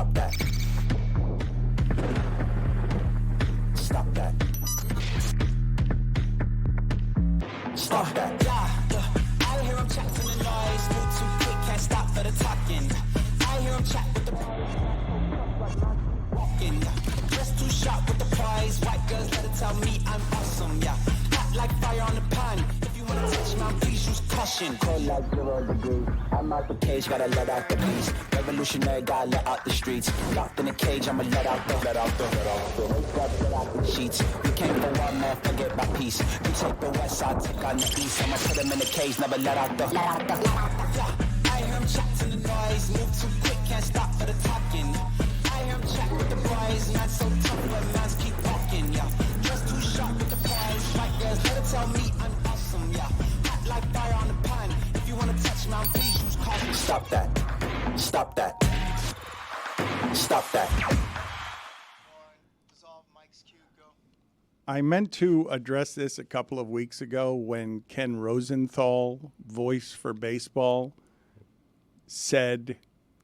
Stop that. Stop that. Stop that. I hear him chat to the noise. Move too quick, can't stop for the talking. I hear him chat with the walking. Just too sharp with the prize. White girls let it tell me I'm awesome. Yeah, hot like fire on the pan. If you wanna touch me, please use caution. Cold like 0 degrees. I'm out the cage, gotta let out the beast. Revolutionary, gotta let out the streets. Locked in a cage, I'ma let out the sheets. We came for one man, forget my peace. You take the west side, take on the east. I'ma put him in the cage, never let out the. I hear him chat to the noise. Move too quick, can't stop for the talking. I hear him chat with the boys. Not so tough, but mans keep walking. Yeah, just too sharp with the prize. White girls, let it tell me I'm awesome. Yeah, hot like fire on the pan. If you wanna touch me, please use caution. Stop that. Stop that. Stop that. I meant to address this a couple of weeks ago when Ken Rosenthal, voice for baseball, said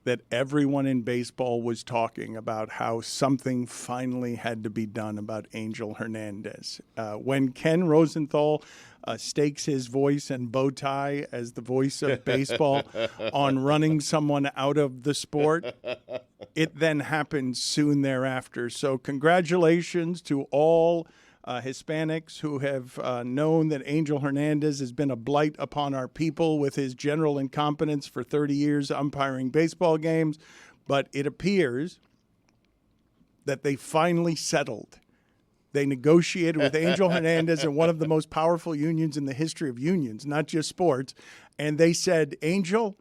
that everyone in baseball was talking about how something finally had to be done about Angel Hernandez. When Ken Rosenthal stakes his voice and bow tie as the voice of baseball on running someone out of the sport, it then happened soon thereafter. So congratulations to all Hispanics who have known that Angel Hernandez has been a blight upon our people with his general incompetence for 30 years umpiring baseball games. But it appears that they finally settled. They negotiated with Angel Hernandez in one of the most powerful unions in the history of unions, not just sports. And they said, Angel,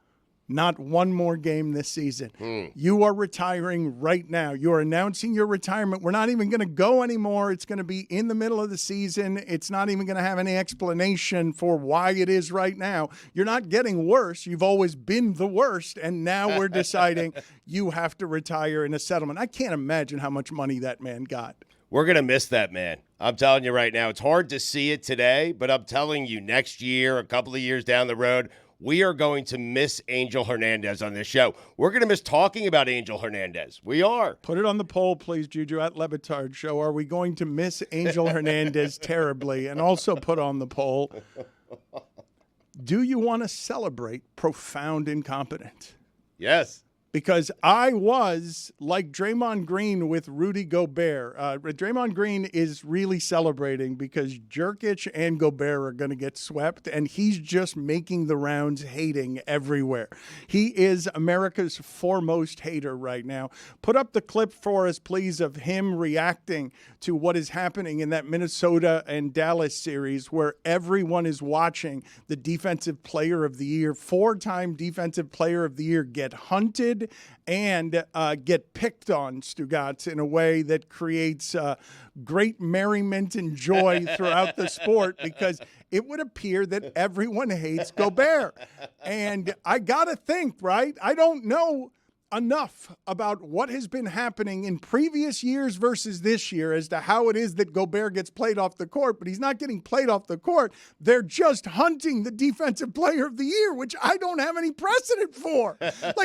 not one more game this season. You are retiring right now. You are announcing your retirement. We're not even going to go anymore. It's going to be in the middle of the season. It's not even going to have any explanation for why it is right now. You're not getting worse. You've always been the worst. And now we're deciding you have to retire in a settlement. I can't imagine how much money that man got. We're going to miss that man. I'm telling you right now. It's hard to see it today, but I'm telling you next year, a couple of years down the road, we are going to miss Angel Hernandez on this show. We're going to miss talking about Angel Hernandez. We are. Put it on the poll, please, Juju, at Le Batard Show. Are we going to miss Angel Hernandez terribly? And also put on the poll, do you want to celebrate profound incompetence? Yes. Because I was like Draymond Green with Rudy Golbert. Draymond Green is really celebrating because Jerkic and Gobert are going to get swept, and he's just making the rounds hating everywhere. He is America's foremost hater right now. Put up the clip for us, please, of him reacting to what is happening in that Minnesota and Dallas series where everyone is watching the Defensive Player of the Year, 4-time Defensive Player of the Year, get hunted and get picked on, Stugotz, in a way that creates great merriment and joy throughout the sport because it would appear that everyone hates Gobert. And I got to think, right? I don't know enough about what has been happening in previous years versus this year as to how it is that Gobert gets played off the court, but he's not getting played off the court. They're just hunting the Defensive Player of the Year, which I don't have any precedent for.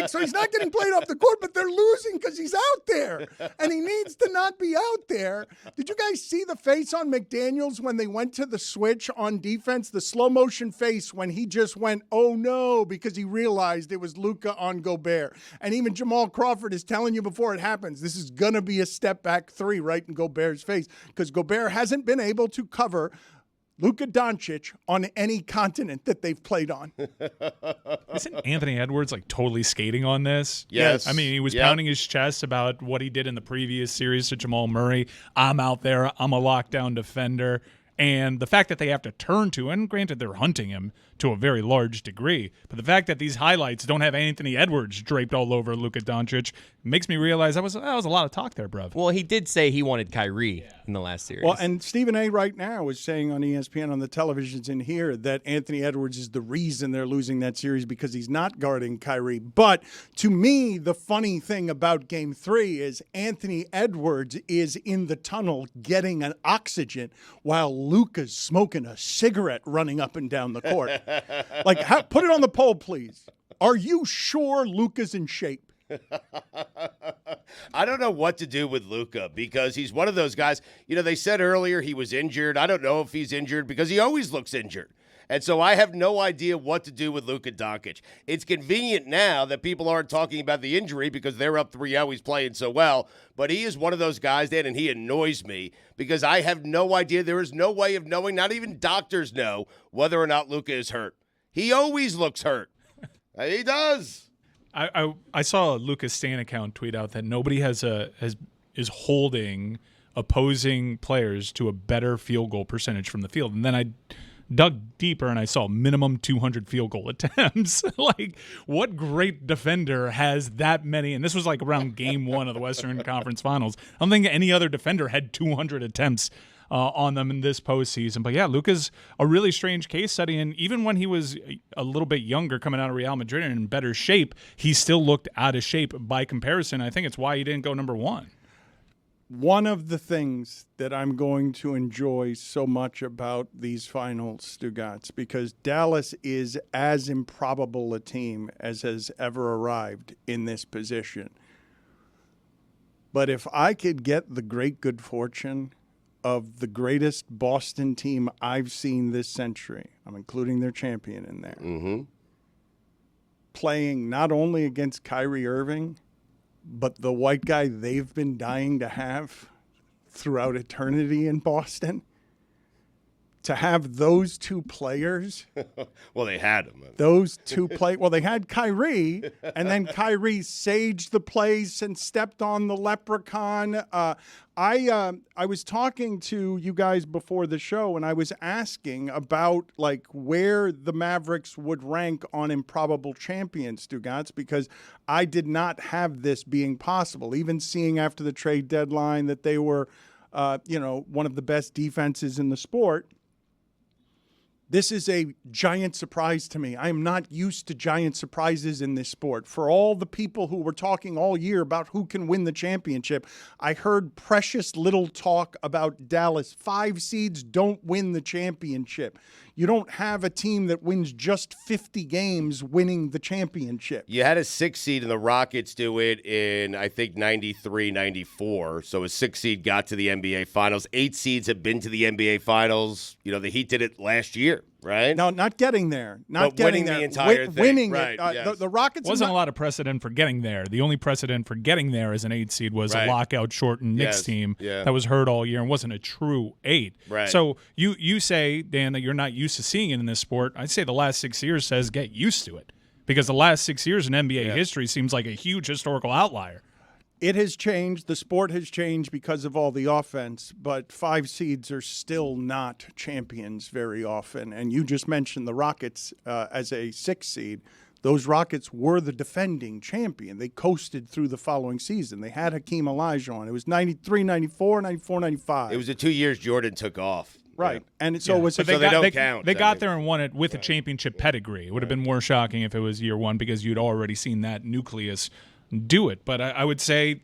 So he's not getting played off the court, but they're losing because he's out there, and he needs to not be out there. Did you guys see the face on McDaniels when they went to the switch on defense, the slow motion face when he just went, oh no, because he realized it was Luka on Gobert. And even Jamal Crawford is telling you before it happens, this is going to be a step back three right in Gobert's face because Gobert hasn't been able to cover Luka Dončić on any continent that they've played on. Isn't Anthony Edwards totally skating on this? Yes. I mean, he was pounding his chest about what he did in the previous series to Jamal Murray. I'm out there. I'm a lockdown defender. And the fact that they have to turn to, and granted they're hunting him to a very large degree, but the fact that these highlights don't have Anthony Edwards draped all over Luka Dončić makes me realize that was a lot of talk there, bruv. Well, he did say he wanted Kyrie in the last series. Well, and Stephen A. right now is saying on ESPN on the televisions in here that Anthony Edwards is the reason they're losing that series because he's not guarding Kyrie. But to me, the funny thing about Game 3 is Anthony Edwards is in the tunnel getting an oxygen while Luka's smoking a cigarette running up and down the court. Put it on the poll, please. Are you sure Luka's in shape? I don't know what to do with Luka because he's one of those guys. You know, they said earlier he was injured. I don't know if he's injured because he always looks injured. And so I have no idea what to do with Luka Dončić. It's convenient now that people aren't talking about the injury because they're up 3-0. He's playing so well. But he is one of those guys, Dan, and he annoys me because I have no idea. There is no way of knowing, not even doctors know, whether or not Luka is hurt. He always looks hurt. He does. I saw a Lucas Stan account tweet out that nobody is holding opposing players to a better field goal percentage from the field. And then I dug deeper and I saw minimum 200 field goal attempts. Like, what great defender has that many? And this was like around game 1 of the Western Conference Finals. I don't think any other defender had 200 attempts on them in this postseason. But yeah, Luka's a really strange case study. And even when he was a little bit younger, coming out of Real Madrid and in better shape, he still looked out of shape by comparison. I think it's why he didn't go number 1. One of the things that I'm going to enjoy so much about these finals, Stugotz, because Dallas is as improbable a team as has ever arrived in this position. But if I could get the great good fortune of the greatest Boston team I've seen this century, I'm including their champion in there, playing not only against Kyrie Irving, but the white guy they've been dying to have throughout eternity in Boston, to have those two players. Well, they had him. Well, they had Kyrie, and then Kyrie saged the place and stepped on the leprechaun. I was talking to you guys before the show, and I was asking about like where the Mavericks would rank on improbable champions, Stugotz, because I did not have this being possible. Even seeing after the trade deadline that they were, one of the best defenses in the sport. This is a giant surprise to me. I am not used to giant surprises in this sport. For all the people who were talking all year about who can win the championship, I heard precious little talk about Dallas. 5 seeds don't win the championship. You don't have a team that wins just 50 games winning the championship. You had a 6 seed, and the Rockets do it in, I think, 93, 94. So a 6 seed got to the NBA Finals. 8 seeds have been to the NBA Finals. You know, the Heat did it last year, right? No, not getting there. Not but getting winning there. the entire thing. Winning right, it. yes. The Rockets Wasn't a lot of precedent for getting there. The only precedent for getting there as an 8 seed was Right. a lockout shortened Knicks team that was hurt all year and wasn't a true 8. Right. So you say, Dan, that you're not used to seeing it in this sport. I'd say the last 6 years says get used to it, because the last 6 years in NBA history seems like a huge historical outlier. It has changed. The sport has changed because of all the offense, but 5 seeds are still not champions very often. And you just mentioned the Rockets as a 6 seed. Those Rockets were the defending champion. They coasted through the following season. They had Hakeem Olajuwon. It was 93, 94, 94, 95. It was the 2 years Jordan took off. Right. And so it was But they don't count. They got there and won it with a championship pedigree. It would have been more shocking if it was year 1 because you'd already seen that nucleus do it. But I would say,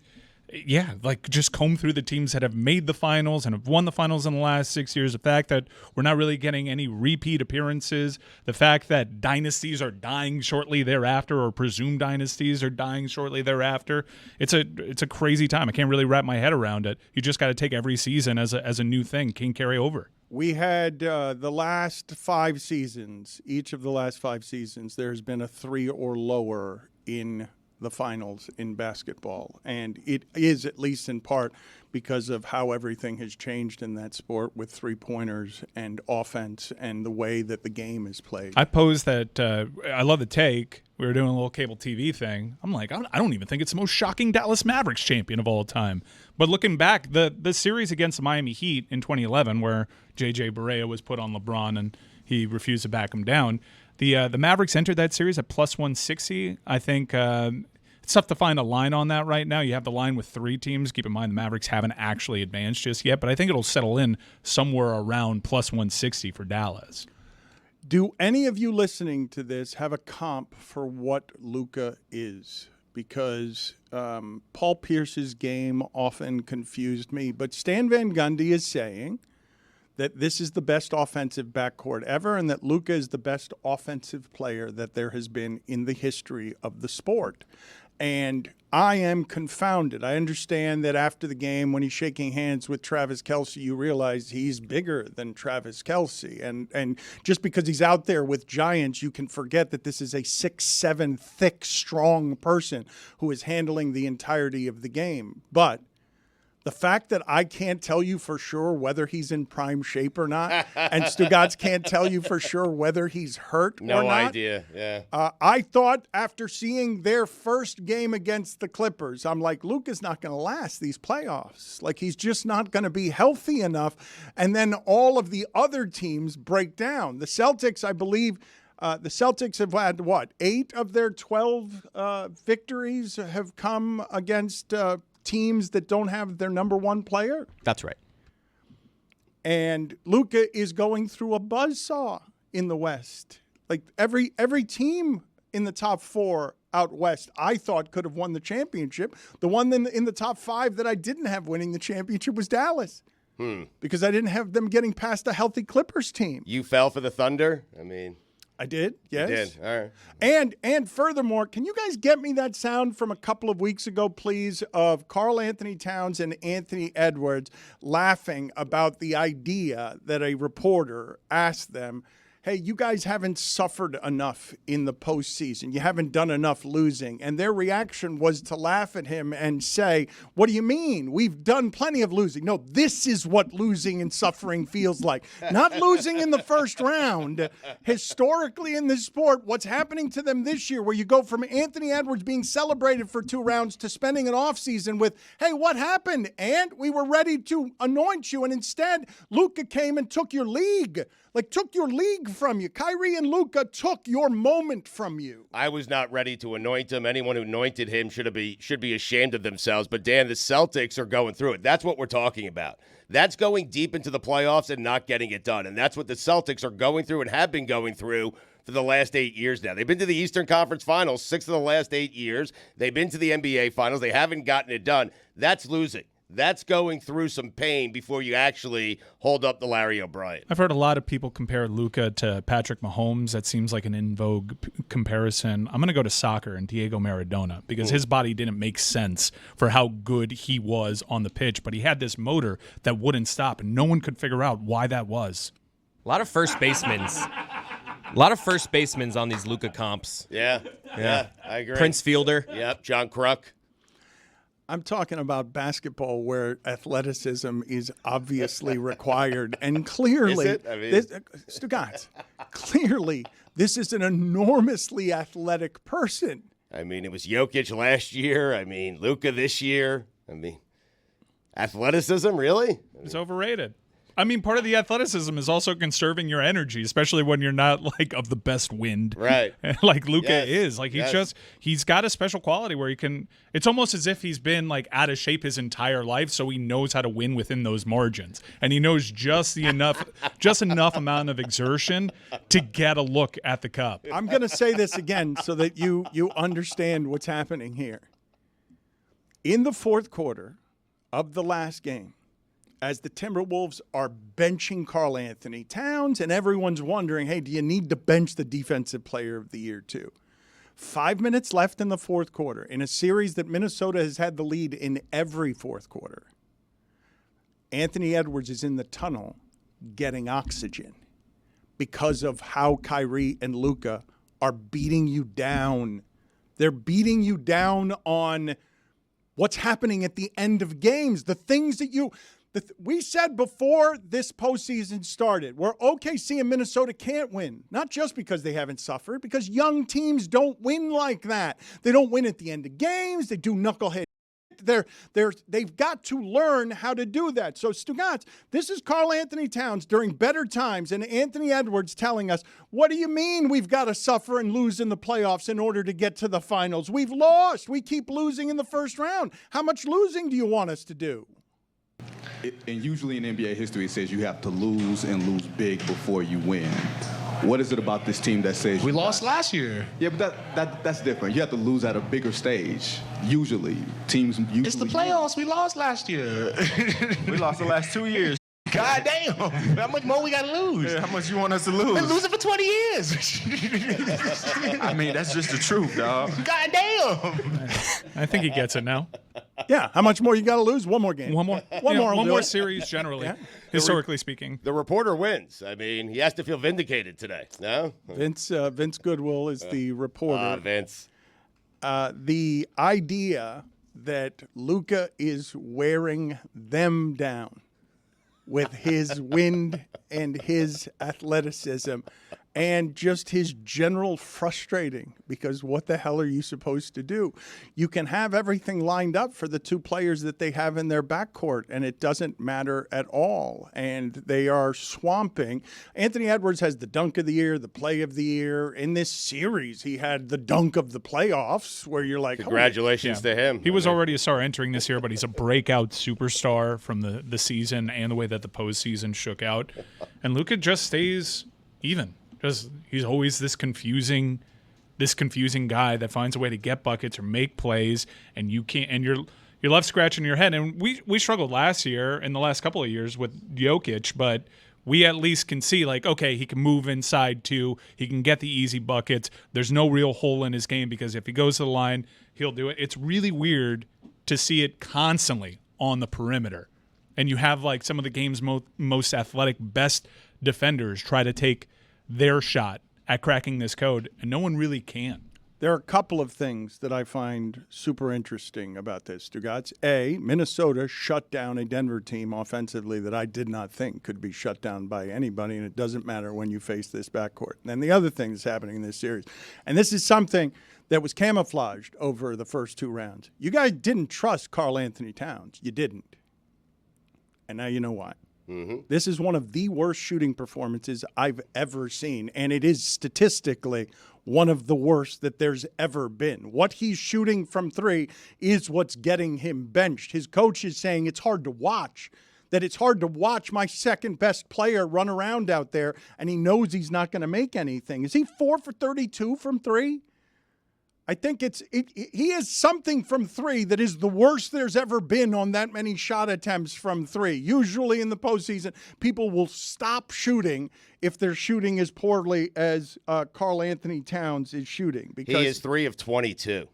just comb through the teams that have made the finals and have won the finals in the last 6 years. The fact that we're not really getting any repeat appearances, the fact that dynasties are dying shortly thereafter, or presumed dynasties are dying shortly thereafter. It's a crazy time. I can't really wrap my head around it. You just got to take every season as a new thing. Can't carry over. We had the last 5 seasons, each of the last 5 seasons, there's been a 3 or lower in the finals in basketball. And it is, at least in part, because of how everything has changed in that sport with three-pointers and offense and the way that the game is played. I posed that I love the take. We were doing a little cable TV thing. I'm like, I don't even think it's the most shocking Dallas Mavericks champion of all time. But looking back, the series against the Miami Heat in 2011, where J.J. Barea was put on LeBron and he refused to back him down, the Mavericks entered that series at plus 160. I think it's tough to find a line on that right now. You have the line with 3 teams. Keep in mind the Mavericks haven't actually advanced just yet, but I think it'll settle in somewhere around plus 160 for Dallas. Do any of you listening to this have a comp for what Luka is? Because Paul Pierce's game often confused me, but Stan Van Gundy is saying that this is the best offensive backcourt ever and that Luka is the best offensive player that there has been in the history of the sport. And I am confounded. I understand that after the game, when he's shaking hands with Travis Kelce, you realize he's bigger than Travis Kelce. And just because he's out there with giants, you can forget that this is a 6'7", thick, strong person who is handling the entirety of the game. But the fact that I can't tell you for sure whether he's in prime shape or not, and Stugotz can't tell you for sure whether he's hurt or not. No idea, yeah. I thought after seeing their first game against the Clippers, I'm like, Luka's not going to last these playoffs. Like, he's just not going to be healthy enough. And then all of the other teams break down. The Celtics, I believe, the Celtics have had, 8 of their 12 victories have come against teams that don't have their number one player. That's right. And Luka is going through a buzzsaw in the West. Like every team in the top 4 out West, I thought could have won the championship. The one in the top 5 that I didn't have winning the championship was Dallas. Because I didn't have them getting past a healthy Clippers team. You fell for the Thunder? I mean, I did, yes. You did, all right. And furthermore, can you guys get me that sound from a couple of weeks ago, please, of Karl Anthony Towns and Anthony Edwards laughing about the idea that a reporter asked them, hey, you guys haven't suffered enough in the postseason. You haven't done enough losing. And their reaction was to laugh at him and say, what do you mean? We've done plenty of losing. No, this is what losing and suffering feels like. Not losing in the first round. Historically in this sport, what's happening to them this year, where you go from Anthony Edwards being celebrated for 2 rounds to spending an offseason with, hey, what happened? And we were ready to anoint you. And instead, Luka came and took your league. Took your league from you. Kyrie and Luka took your moment from you. I was not ready to anoint him. Anyone who anointed him should be ashamed of themselves. But, Dan, the Celtics are going through it. That's what we're talking about. That's going deep into the playoffs and not getting it done. And that's what the Celtics are going through and have been going through for the last 8 years now. They've been to the Eastern Conference Finals 6 of the last 8 years. They've been to the NBA Finals. They haven't gotten it done. That's losing. That's going through some pain before you actually hold up the Larry O'Brien. I've heard a lot of people compare Luka to Patrick Mahomes. That seems like an in vogue comparison. I'm going to go to soccer and Diego Maradona because his body didn't make sense for how good he was on the pitch, but he had this motor that wouldn't stop, and no one could figure out why that was. A lot of first basemen on these Luka comps. Yeah, I agree. Prince Fielder. Yep, John Kruk. I'm talking about basketball where athleticism is obviously required. And clearly, Is it? Stugotz, clearly, this is an enormously athletic person. I mean, it was Jokic last year. I mean, Luka this year. I mean, athleticism, really? It's overrated. I mean, part of the athleticism is also conserving your energy, especially when you're not of the best wind. Right. Like Luka is. Yes. He's got a special quality where he can, it's almost as if he's been out of shape his entire life, so he knows how to win within those margins. And he knows just enough amount of exertion to get a look at the cup. I'm going to say this again so that you understand what's happening here. In the fourth quarter of the last game, as the Timberwolves are benching Karl Anthony Towns, and everyone's wondering, hey, do you need to bench the Defensive Player of the Year too? 5 minutes left in the fourth quarter in a series that Minnesota has had the lead in every fourth quarter. Anthony Edwards is in the tunnel getting oxygen because of how Kyrie and Luka are beating you down. They're beating you down on what's happening at the end of games, the things that we said before this postseason started, where OKC and Minnesota can't win, not just because they haven't suffered, because young teams don't win like that. They don't win at the end of games. They do knucklehead. They've got to learn how to do that. So, Stugotz, this is Karl Anthony Towns during better times and Anthony Edwards telling us, what do you mean we've got to suffer and lose in the playoffs in order to get to the finals? We've lost. We keep losing in the first round. How much losing do you want us to do? And usually in NBA history, it says you have to lose and lose big before you win. What is it about this team that says we lost last year? Yeah, but that's different. You have to lose at a bigger stage. Usually, teams usually. It's the playoffs. We lost last year. We lost the last 2 years. God damn. How much more we got to lose? How much you want us to lose? Been losing for 20 years. I mean, that's just the truth, dog. God damn. I think he gets it now. Yeah. How much more you got to lose? One more game. One more. One more. will One do more it. series, generally, historically speaking. The reporter wins. I mean, he has to feel vindicated today. No, Vince Goodwill is the reporter. Vince. The idea that Luka is wearing them down with his wind and his athleticism and just his general frustrating, because what the hell are you supposed to do? You can have everything lined up for the two players that they have in their backcourt, and it doesn't matter at all. And they are swamping. Anthony Edwards has the dunk of the year, the play of the year. In this series, he had the dunk of the playoffs, where you're like, Congratulations to him. He was already a star entering this year, but he's a breakout superstar from the season and the way that the postseason shook out. And Luka just stays even. Because he's always this confusing guy that finds a way to get buckets or make plays, and you can't. And you're left scratching your head. And we struggled last year and the last couple of years with Jokic, but we at least can see, like, okay, he can move inside too. He can get the easy buckets. There's no real hole in his game because if he goes to the line, he'll do it. It's really weird to see it constantly on the perimeter, and you have like some of the game's most athletic, best defenders try to take their shot at cracking this code, and no one really can. There are a couple of things that I find super interesting about this, Stugotz. A, Minnesota shut down a Denver team offensively that I did not think could be shut down by anybody, and it doesn't matter when you face this backcourt. And the other thing that's happening in this series, and this is something that was camouflaged over the first two rounds. You guys didn't trust Karl Anthony Towns. You didn't. And now you know why. Mm-hmm. This is one of the worst shooting performances I've ever seen, and it is statistically one of the worst that there's ever been. What he's shooting from three is what's getting him benched. His coach is saying it's hard to watch, that it's hard to watch my second best player run around out there, and he knows he's not going to make anything. Is he 4 for 32 from three? I think he has something from three that is the worst there's ever been on that many shot attempts from three. Usually in the postseason, people will stop shooting if they're shooting as poorly as Karl Anthony Towns is shooting. Because he is 3 of 22.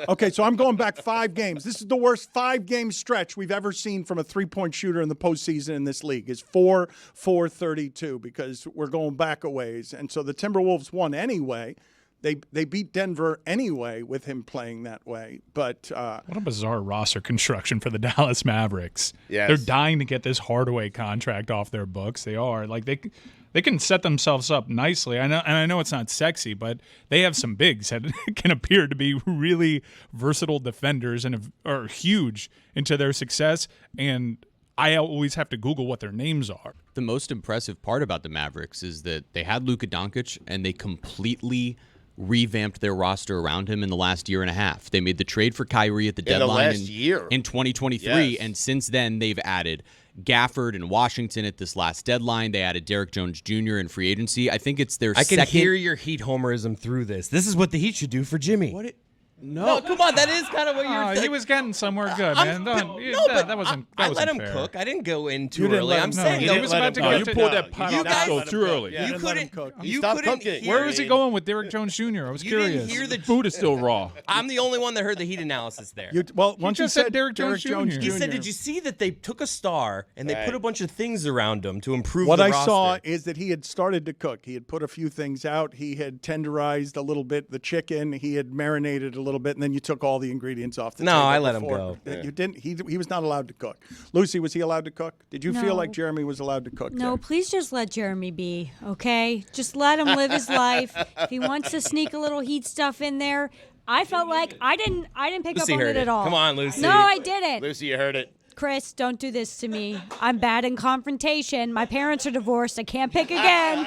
Okay, so I'm going back 5 games. This is the worst 5-game stretch we've ever seen from a three-point shooter in the postseason in this league. Is 4 for 32 because we're going back a ways. And so the Timberwolves won anyway. They beat Denver anyway with him playing that way. But what a bizarre roster construction for the Dallas Mavericks. Yes. They're dying to get this Hardaway contract off their books. They are. Like they can set themselves up nicely. I know it's not sexy, but they have some bigs that can appear to be really versatile defenders and are huge into their success. And I always have to Google what their names are. The most impressive part about the Mavericks is that they had Luka Dončić and they completely revamped their roster around him in the last year and a half. They made the trade for Kyrie at the deadline in 2023, yes. And since then they've added Gafford and Washington at this last deadline. They added Derek Jones Jr. in free agency. I think it's their second. I can hear your Heat homerism through this. This is what the Heat should do for Jimmy. No, come on. That is kind of what you're. He was getting somewhere good, man. That wasn't I let him fair. cook. I didn't go in too You didn't early. let I'm him saying cook. He was about to No, get you to pulled that that You guys too early. Yeah. You didn't let him couldn't. cook. You Stop couldn't cooking. hear Where was he it. going with Derek Jones Jr.? I was You curious. didn't hear the Food is still raw. I'm the only one that heard the Heat analysis there. Once you just said said Derek Jones Jr. He said, "Did you see that they took a star and they Right. put a bunch of things around him to improve What the I roster?" saw is that he had started to cook. He had put a few things out. He had tenderized a little bit the chicken. He had marinated a little bit, and then you took all the ingredients off the No, table. I let him before. go. You didn't. He was not allowed to cook. Lucy, was he allowed to cook? Did you feel No. like Jeremy was allowed to cook? No, there? please just let Jeremy be, okay? Just let him live his life. If he wants to sneak a little Heat stuff in there, I felt like I didn't pick Lucy up on heard it at all. Come on, Lucy. No, I didn't. Lucy, you heard it. Chris, don't do this to me. I'm bad in confrontation. My parents are divorced. I can't pick again.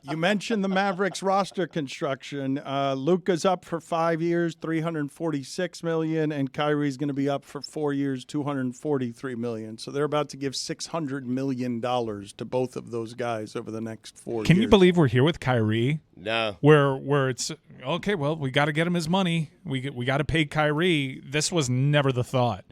You mentioned the Mavericks roster construction. Luka's up for 5 years, $346 million, and Kyrie's going to be up for 4 years, $243 million. So they're about to give $600 million to both of those guys over the next 4 years. Can you believe we're here with Kyrie? No. Where it's okay. Well, we got to get him his money. We got to pay Kyrie. This was never the thought.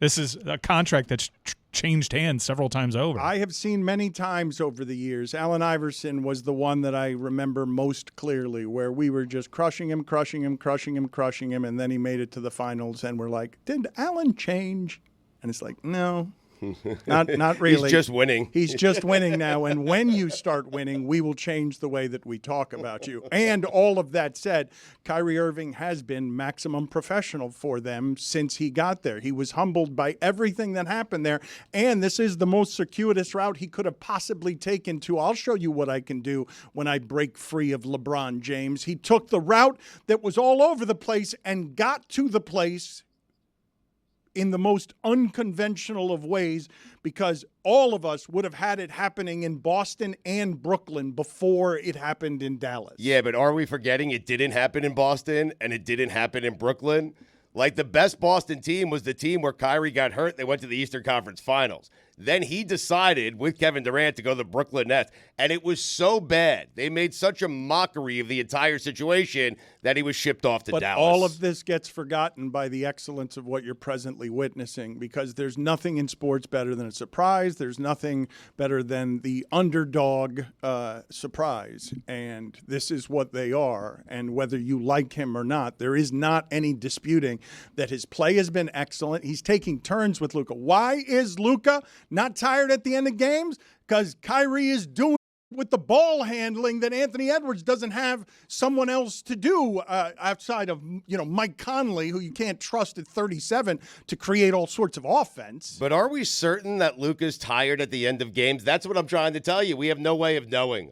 This is a contract that's changed hands several times over. I have seen many times over the years. Allen Iverson was the one that I remember most clearly, where we were just crushing him, and then he made it to the finals, and we're like, did Allen change? And it's like, no. Not really. He's just winning. He's just winning now. And when you start winning, we will change the way that we talk about you. And all of that said, Kyrie Irving has been maximum professional for them since he got there. He was humbled by everything that happened there. And this is the most circuitous route he could have possibly taken to, I'll show you what I can do when I break free of LeBron James. He took the route that was all over the place and got to the place in the most unconventional of ways, because all of us would have had it happening in Boston and Brooklyn before it happened in Dallas. Yeah, but are we forgetting it didn't happen in Boston and it didn't happen in Brooklyn? Like, the best Boston team was the team where Kyrie got hurt. They went to the Eastern Conference Finals. Then he decided with Kevin Durant to go to the Brooklyn Nets, and it was so bad. They made such a mockery of the entire situation that he was shipped off to Dallas. But all of this gets forgotten by the excellence of what you're presently witnessing, because there's nothing in sports better than a surprise. There's nothing better than the underdog surprise, and this is what they are. And whether you like him or not, there is not any disputing that his play has been excellent. He's taking turns with Luka. Why is Luka not tired at the end of games? Because Kyrie is doing with the ball handling that Anthony Edwards doesn't have someone else to do outside of, Mike Conley, who you can't trust at 37 to create all sorts of offense. But are we certain that Luka's tired at the end of games? That's what I'm trying to tell you. We have no way of knowing.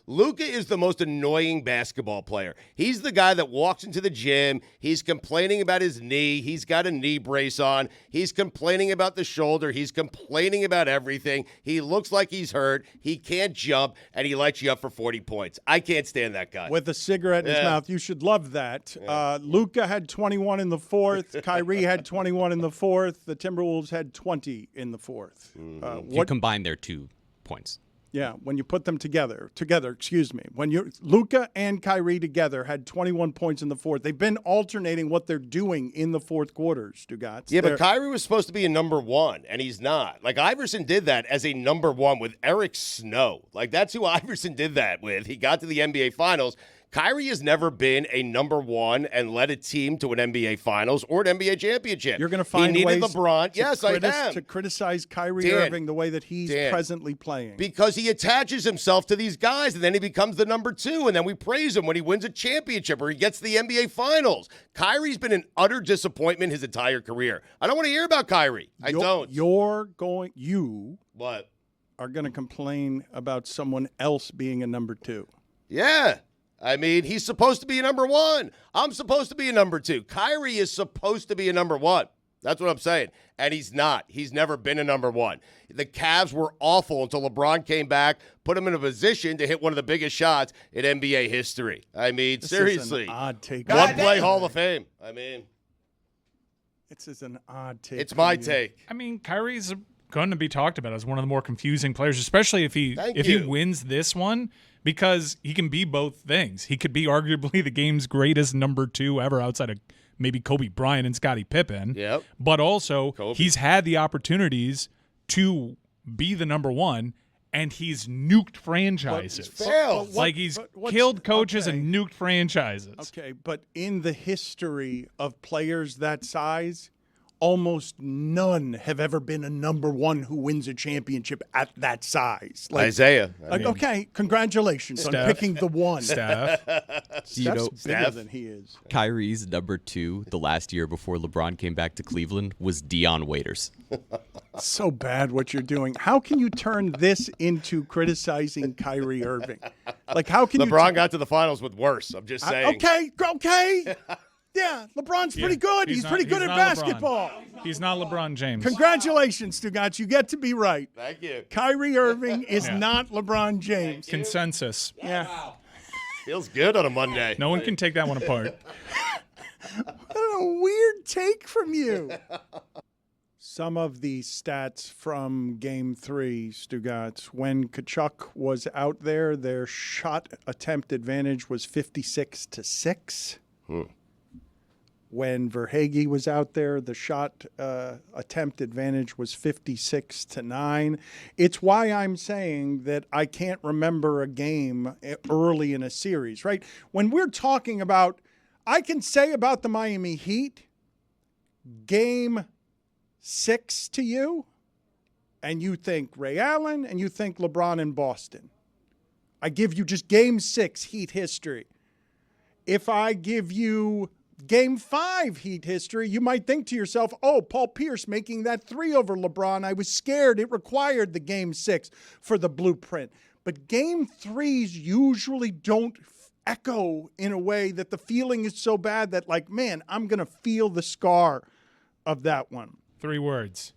Luka is the most annoying basketball player. He's the guy that walks into the gym. He's complaining about his knee. He's got a knee brace on. He's complaining about the shoulder. He's complaining about everything. He looks like he's hurt. He can't jump. And he lights you up for 40 points. I can't stand that guy. With a cigarette in his mouth. You should love that. Yeah. Luka had 21 in the fourth. Kyrie had 21 in the fourth. The Timberwolves had 20 in the fourth. You combine their 2 points. Yeah, when you put them together, when Luka and Kyrie together had 21 points in the fourth. They've been alternating what they're doing in the fourth quarter, Stugotz. Yeah, but Kyrie was supposed to be a number one, and he's not. Like, Iverson did that as a number one with Eric Snow. Like, that's who Iverson did that with. He got to the NBA Finals. Kyrie has never been a number one and led a team to an NBA Finals or an NBA championship. You're going to find he ways needed LeBron. Yes, I am. To criticize Kyrie Irving the way that he's presently playing. Because he attaches himself to these guys, and then he becomes the number two, and then we praise him when he wins a championship or he gets to the NBA Finals. Kyrie's been an utter disappointment his entire career. I don't want to hear about Kyrie. I don't. You what? Are going to complain about someone else being a number two. Yeah. I mean, he's supposed to be a number one. I'm supposed to be a number two. Kyrie is supposed to be a number one. That's what I'm saying. And he's not. He's never been a number one. The Cavs were awful until LeBron came back, put him in a position to hit one of the biggest shots in NBA history. I mean, seriously. Is an odd take. One play Hall of Fame. I mean. This is an odd take. It's my take. I mean, Kyrie's going to be talked about as one of the more confusing players, especially if he wins this one. Because he can be both things. He could be arguably the game's greatest number two ever outside of maybe Kobe Bryant and Scottie Pippen. Yep. But also, he's had the opportunities to be the number one, and he's nuked franchises. He's killed coaches and nuked franchises. Okay, but in the history of players that size, almost none have ever been a number one who wins a championship at that size. Isaiah. Okay, congratulations on picking the one. Steph's bigger than he is. Kyrie's number two the last year before LeBron came back to Cleveland was Dion Waiters. So bad what you're doing. How can you turn this into criticizing Kyrie Irving? Like, how can LeBron got to the finals with worse. I'm just saying. Okay. Yeah, LeBron's pretty good. He's pretty good at basketball. LeBron. He's not LeBron James. Congratulations, Stugotz. You get to be right. Thank you. Kyrie Irving is not LeBron James. Consensus. Yeah. Wow. Feels good on a Monday. No one can take that one apart. What a weird take from you. Some of the stats from Game 3, Stugotz. When Kachuk was out there, their shot attempt advantage was 56-6. When Verhaeghe was out there, the shot attempt advantage was 56-9. It's why I'm saying that I can't remember a game early in a series, right? When we're talking about, I can say about the Miami Heat, game 6 to you, and you think Ray Allen, and you think LeBron in Boston. I give you just game 6 Heat history. If I give you Game 5 Heat history, you might think to yourself, oh, Paul Pierce making that 3 over LeBron. I was scared. It required the Game 6 for the blueprint. But Game 3s usually don't echo in a way that the feeling is so bad that, like, man, I'm going to feel the scar of that one. 3 words.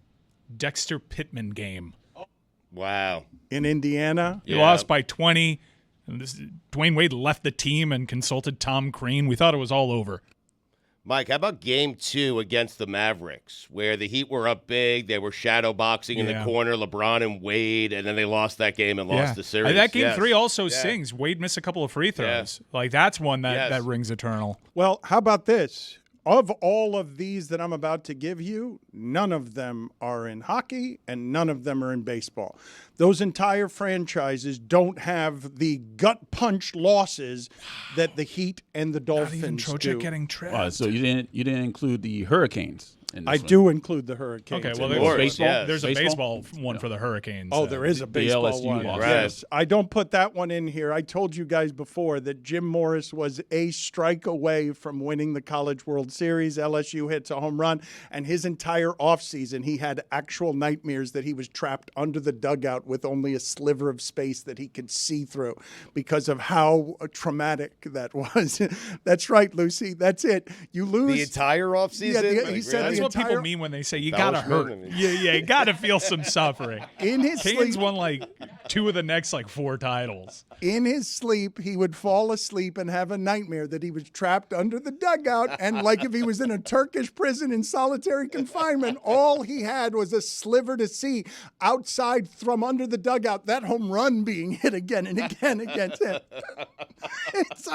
Dexter Pittman game. Wow. In Indiana? He lost by 20. And Dwayne Wade left the team and consulted Tom Crean. We thought it was all over. Mike, how about game 2 against the Mavericks, where the Heat were up big, they were shadow boxing in the corner, LeBron and Wade, and then they lost that game and lost the series. That game 3 also sings. Wade missed a couple of free throws. Like, that's one that rings eternal. Well, how about this? Of all of these that I'm about to give you, none of them are in hockey and none of them are in baseball. Those entire franchises don't have the gut punch losses that the Heat and the Dolphins Not even Trocheck do. getting trapped. Wow, so you didn't include the Hurricanes. I do include the Hurricanes. Okay, well, there's a baseball one for the Hurricanes. Oh, there is a baseball LSU one. loss. Right. Yes, I don't put that one in here. I told you guys before that Jim Morris was a strike away from winning the College World Series. LSU hits a home run, and his entire offseason, he had actual nightmares that he was trapped under the dugout with only a sliver of space that he could see through because of how traumatic that was. That's right, Lucy. That's it. You lose. The entire offseason? Yeah, he said That's the what entire, people mean when they say you gotta hurt. Embellishment. Yeah, you gotta feel some suffering. In his Canes sleep, won like 2 of the next 4 titles. in his sleep, he would fall asleep and have a nightmare that he was trapped under the dugout. And like if he was in a Turkish prison in solitary confinement, all he had was a sliver to see outside from under the dugout, that home run being hit again and again against him. It's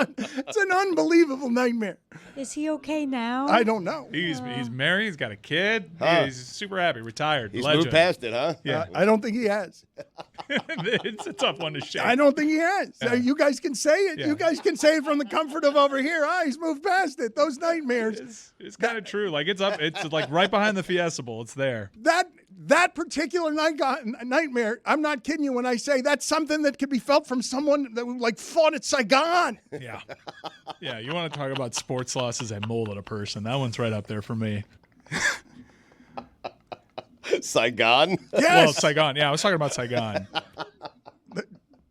an unbelievable nightmare. Is he okay now? I don't know. He's married. He's got a kid. Huh. He's super happy. Retired. He's Legend. moved past it, huh? Yeah. I don't think he has. It's a tough one to shake. I don't think he has. Yeah. You guys can say it. Yeah. You guys can say it from the comfort of over here. He's moved past it. Those nightmares. It's kind of true. Like it's up. It's like right behind the Fiesta Bowl. It's there. That particular nightmare, I'm not kidding you when I say that's something that could be felt from someone that fought at Saigon. Yeah. Yeah. You want to talk about sports losses that molded a person? That one's right up there for me. Saigon? Yes. Well, Saigon. Yeah, I was talking about Saigon.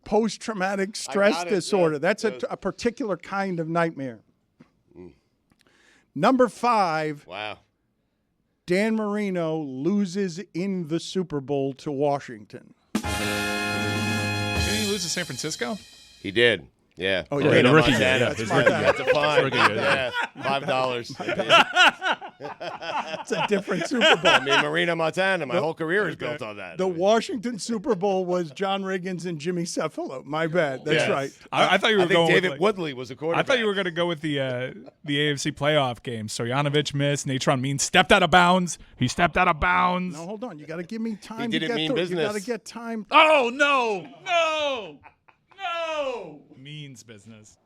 Post-traumatic stress disorder. Yeah. That's a particular kind of nightmare. Number 5. Wow. Dan Marino loses in the Super Bowl to Washington. Didn't he lose to San Francisco? He did. Yeah. Oh, Yeah, yeah. the rookie Montana. year. His my rookie bad. year. That's a fine. Rookie year, Yeah. $5. It's a different Super Bowl. I mean, Marina, Montana. My whole career is built on that. The Washington Super Bowl was John Riggins and Jimmy Cephalo. My bad. That's Yes. right. I thought you were I think going David with Woodley was a I quarterback. thought you were going to go with the AFC playoff game. Stoyanovich missed. Natron Means stepped out of bounds. He stepped out of bounds. No, hold on. You got to give me time He to didn't get mean through. business. You got to get time. Oh, no. Means business.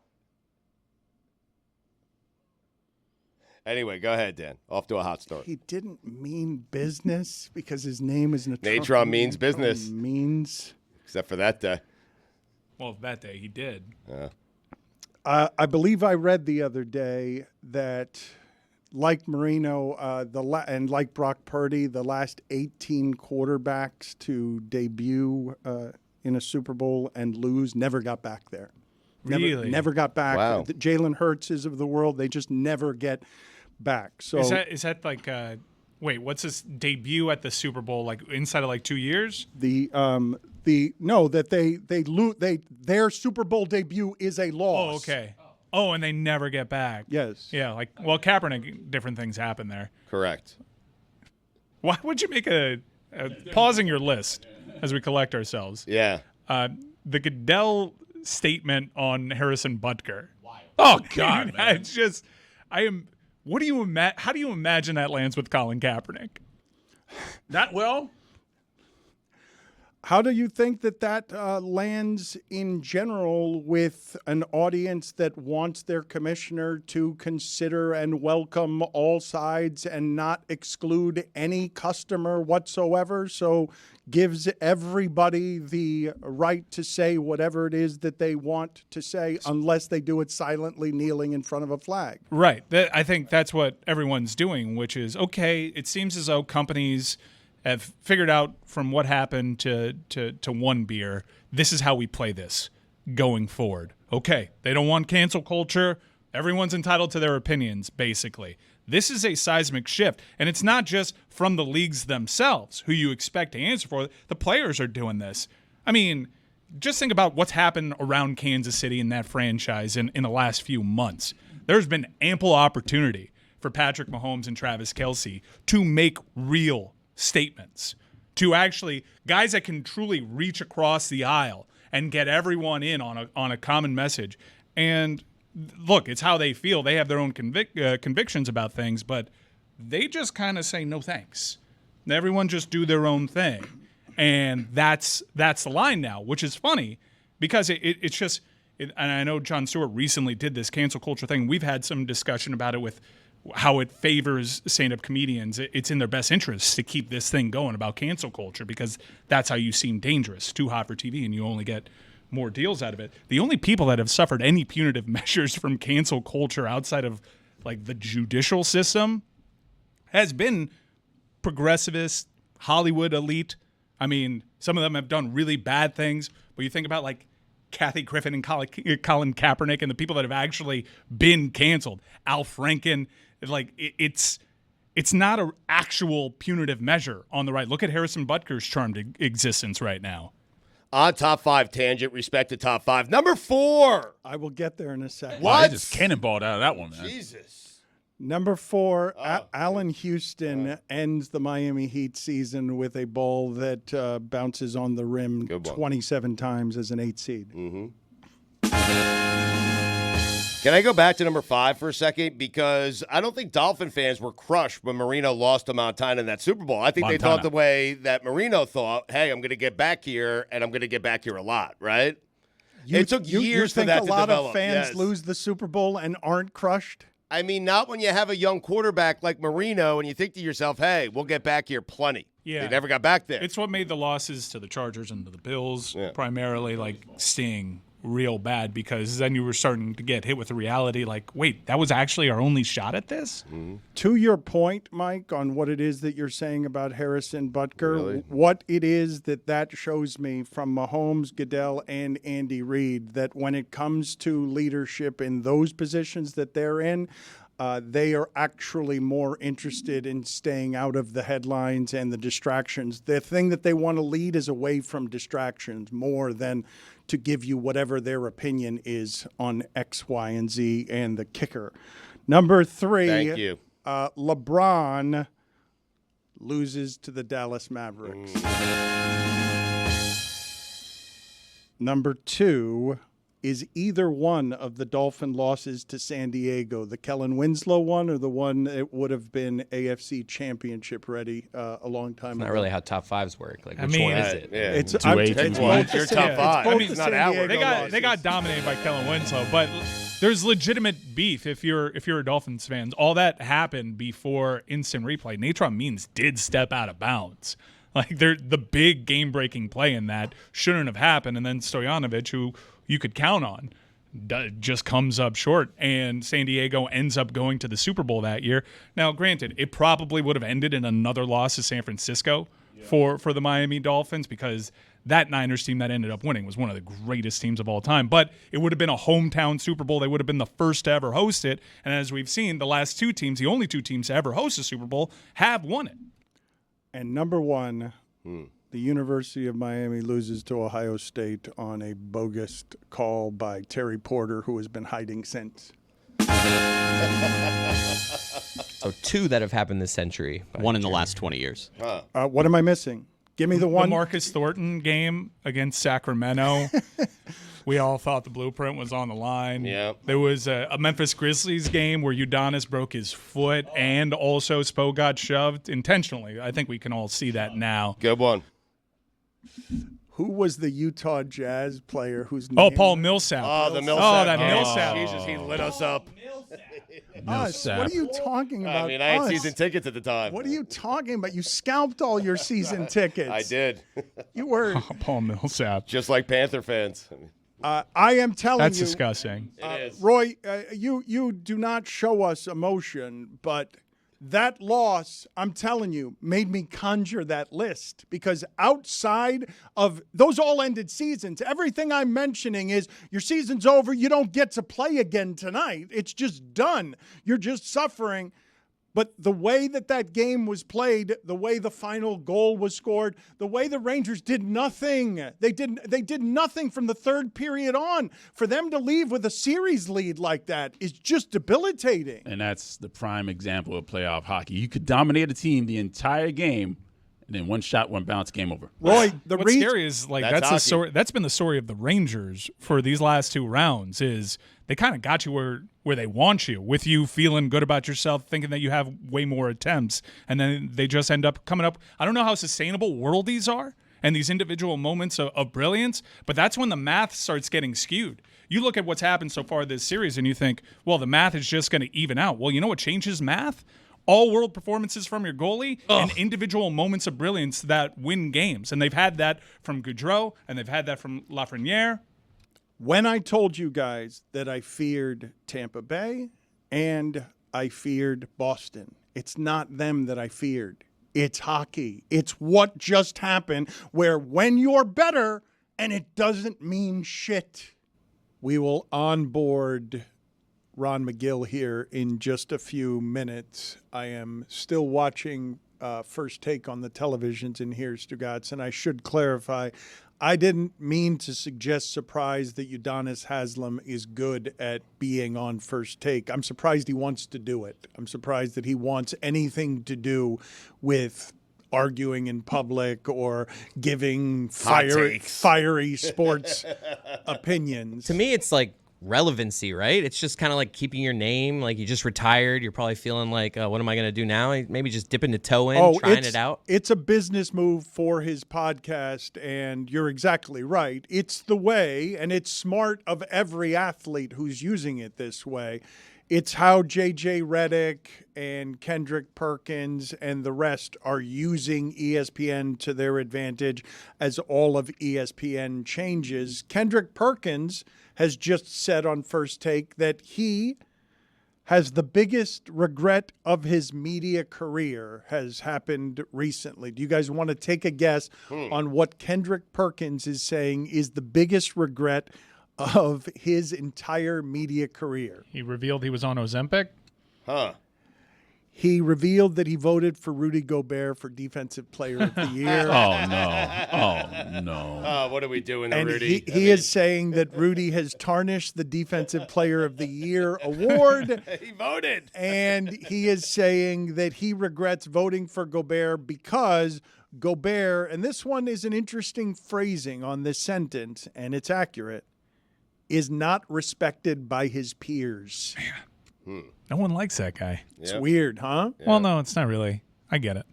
Anyway, go ahead, Dan. Off to a hot start. He didn't mean business because his name is Natron means business. Means. Except for that day. Well, that day he did. I believe I read the other day that, like Marino, and like Brock Purdy, the last 18 quarterbacks to debut in a Super Bowl and lose never got back there. Really? Never got back. Wow. The Jalen Hurtses of the world, they just never get back. So Is that like wait, what's his debut at the Super Bowl like inside of like 2 years? Their Super Bowl debut is a loss. Oh, okay. Oh, and they never get back. Yes. Yeah, like Kaepernick, different things happen there. Correct. Why would you make a pausing your list as we collect ourselves? Yeah. The Goodell statement on Harrison Butker. Oh, God, man. It's just, What do you How do you imagine that lands with Colin Kaepernick? Not well. How do you think that lands in general with an audience that wants their commissioner to consider and welcome all sides and not exclude any customer whatsoever? So gives everybody the right to say whatever it is that they want to say, unless they do it silently kneeling in front of a flag. Right. I think that's what everyone's doing, which is, okay, it seems as though companies have figured out from what happened to one beer, this is how we play this going forward. Okay, they don't want cancel culture. Everyone's entitled to their opinions, basically. This is a seismic shift, and it's not just from the leagues themselves who you expect to answer for. The players are doing this. I mean, just think about what's happened around Kansas City and that franchise in the last few months. There's been ample opportunity for Patrick Mahomes and Travis Kelce to make real statements, to actually guys that can truly reach across the aisle and get everyone in on a common message. And look, it's how they feel. They have their own convictions about things, but they just kind of say no thanks. Everyone just do their own thing, and that's the line now, which is funny because it's just. And I know Jon Stewart recently did this cancel culture thing. We've had some discussion about it with how it favors stand-up comedians. It's in their best interest to keep this thing going about cancel culture because that's how you seem dangerous, too hot for TV, and you only get more deals out of it. The only people that have suffered any punitive measures from cancel culture outside of like the judicial system has been progressivist, Hollywood elite. I mean, some of them have done really bad things, but you think about like Kathy Griffin and Colin Kaepernick and the people that have actually been canceled. Al Franken. Like it's not an actual punitive measure on the right. Look at Harrison Butker's charmed existence right now. On top 5 tangent, respect to top 5. Number 4. I will get there in a second. Wow, I just cannonballed out of that one, man. Jesus. Number 4, Allen Houston ends the Miami Heat season with a ball that bounces on the rim 27 times as an 8 seed. Mm-hmm. Can I go back to number 5 for a second? Because I don't think Dolphin fans were crushed when Marino lost to Montana in that Super Bowl. I think they thought the way that Marino thought, hey, I'm going to get back here, and I'm going to get back here a lot, right? It took years for that to develop. You think a lot of fans lose the Super Bowl and aren't crushed? I mean, not when you have a young quarterback like Marino and you think to yourself, hey, we'll get back here plenty. Yeah. They never got back there. It's what made the losses to the Chargers and to the Bills primarily like sting real bad because then you were starting to get hit with the reality like, wait, that was actually our only shot at this? Mm-hmm. To your point, Mike, on what it is that you're saying about Harrison Butker, what it is that shows me from Mahomes, Goodell, and Andy Reid, that when it comes to leadership in those positions that they're in, they are actually more interested in staying out of the headlines and the distractions. The thing that they want to lead is away from distractions more than to give you whatever their opinion is on X, Y, and Z and the kicker. Number 3, thank you. LeBron loses to the Dallas Mavericks. Number 2 is either one of the Dolphin losses to San Diego, the Kellen Winslow one or the one that would have been AFC championship ready a long time ago? Not really how top 5s work. Like, which mean, one is it? Yeah. It's 2-8, it's your top 5. I mean, it's not ours. They got dominated by Kellen Winslow, but there's legitimate beef if you're a Dolphins fan. All that happened before instant replay. Natron Means did step out of bounds. Like the big game-breaking play in that shouldn't have happened, and then Stojanovic, who you could count on, just comes up short, and San Diego ends up going to the Super Bowl that year. Now, granted, it probably would have ended in another loss to San Francisco for the Miami Dolphins because that Niners team that ended up winning was one of the greatest teams of all time. But it would have been a hometown Super Bowl. They would have been the first to ever host it. And as we've seen, the last 2 teams, the only 2 teams to ever host a Super Bowl, have won it. And number 1, the University of Miami loses to Ohio State on a bogus call by Terry Porter, who has been hiding since. So 2 that have happened this century. One in the last 20 years. What am I missing? Give me the one. The Marcus Thornton game against Sacramento. We all thought the blueprint was on the line. Yeah. There was a Memphis Grizzlies game where Udonis broke his foot and also Spo got shoved intentionally. I think we can all see that now. Good one. Who was the Utah Jazz player whose name? Oh, Paul Millsap. Oh, the Millsap. Oh, that Millsap. Jesus, he lit us up. Us. What are you talking about? I mean, I had us? season tickets at the time. What are you talking about? You scalped all your season tickets. I did. You were. Oh, Paul Millsap. Just like Panther fans. I am telling That's you. disgusting. It is. Roy, you do not show us emotion, but that loss, I'm telling you, made me conjure that list because outside of those all-ended seasons, everything I'm mentioning is your season's over, you don't get to play again tonight. It's just done. You're just suffering. But the way that game was played, the way the final goal was scored, the way the Rangers did nothing. They did nothing from the third period on. For them to leave with a series lead like that is just debilitating. And that's the prime example of playoff hockey. You could dominate a team the entire game, and then one shot, one bounce, game over. Roy, what's scary is that's the hockey. story. That's been the story of the Rangers for these last two rounds. Is they kind of got you where they want you, with you feeling good about yourself, thinking that you have way more attempts, and then they just end up coming up. I don't know how sustainable worldies are and these individual moments of brilliance, but that's when the math starts getting skewed. You look at what's happened so far this series, and you think, well, the math is just going to even out. Well, you know what changes math? All-world performances from your goalie and individual moments of brilliance that win games. And they've had that from Gaudreau, and they've had that from Lafreniere. When I told you guys that I feared Tampa Bay and I feared Boston, it's not them that I feared. It's hockey. It's what just happened where when you're better and it doesn't mean shit. We will onboard Ron Magill here in just a few minutes. I am still watching First Take on the televisions in here, Stugotz, and I should clarify, I didn't mean to suggest surprise that Udonis Haslem is good at being on First Take. I'm surprised he wants to do it. I'm surprised that he wants anything to do with arguing in public or giving fiery sports opinions. To me, it's like relevancy, right? It's just kind of like keeping your name. Like you just retired. You're probably feeling like, what am I going to do now? Maybe just dipping the toe in, trying it out. It's a business move for his podcast, and you're exactly right. It's the way, and it's smart of every athlete who's using it this way. It's how J.J. Redick and Kendrick Perkins and the rest are using ESPN to their advantage as all of ESPN changes. Kendrick Perkins has just said on First Take that he has the biggest regret of his media career has happened recently. Do you guys want to take a guess on what Kendrick Perkins is saying is the biggest regret of his entire media career? He revealed he was on Ozempic. He revealed that he voted for Rudy Golbert for Defensive Player of the Year. Oh, no. What are we doing, And Rudy? he is saying that Rudy has tarnished the Defensive Player of the Year award. He voted. And he is saying that he regrets voting for Golbert because Golbert, and this one is an interesting phrasing on this sentence, and it's accurate, is not respected by his peers. No one likes that guy. It's weird, huh? Yeah. Well, no, it's not really. I get it.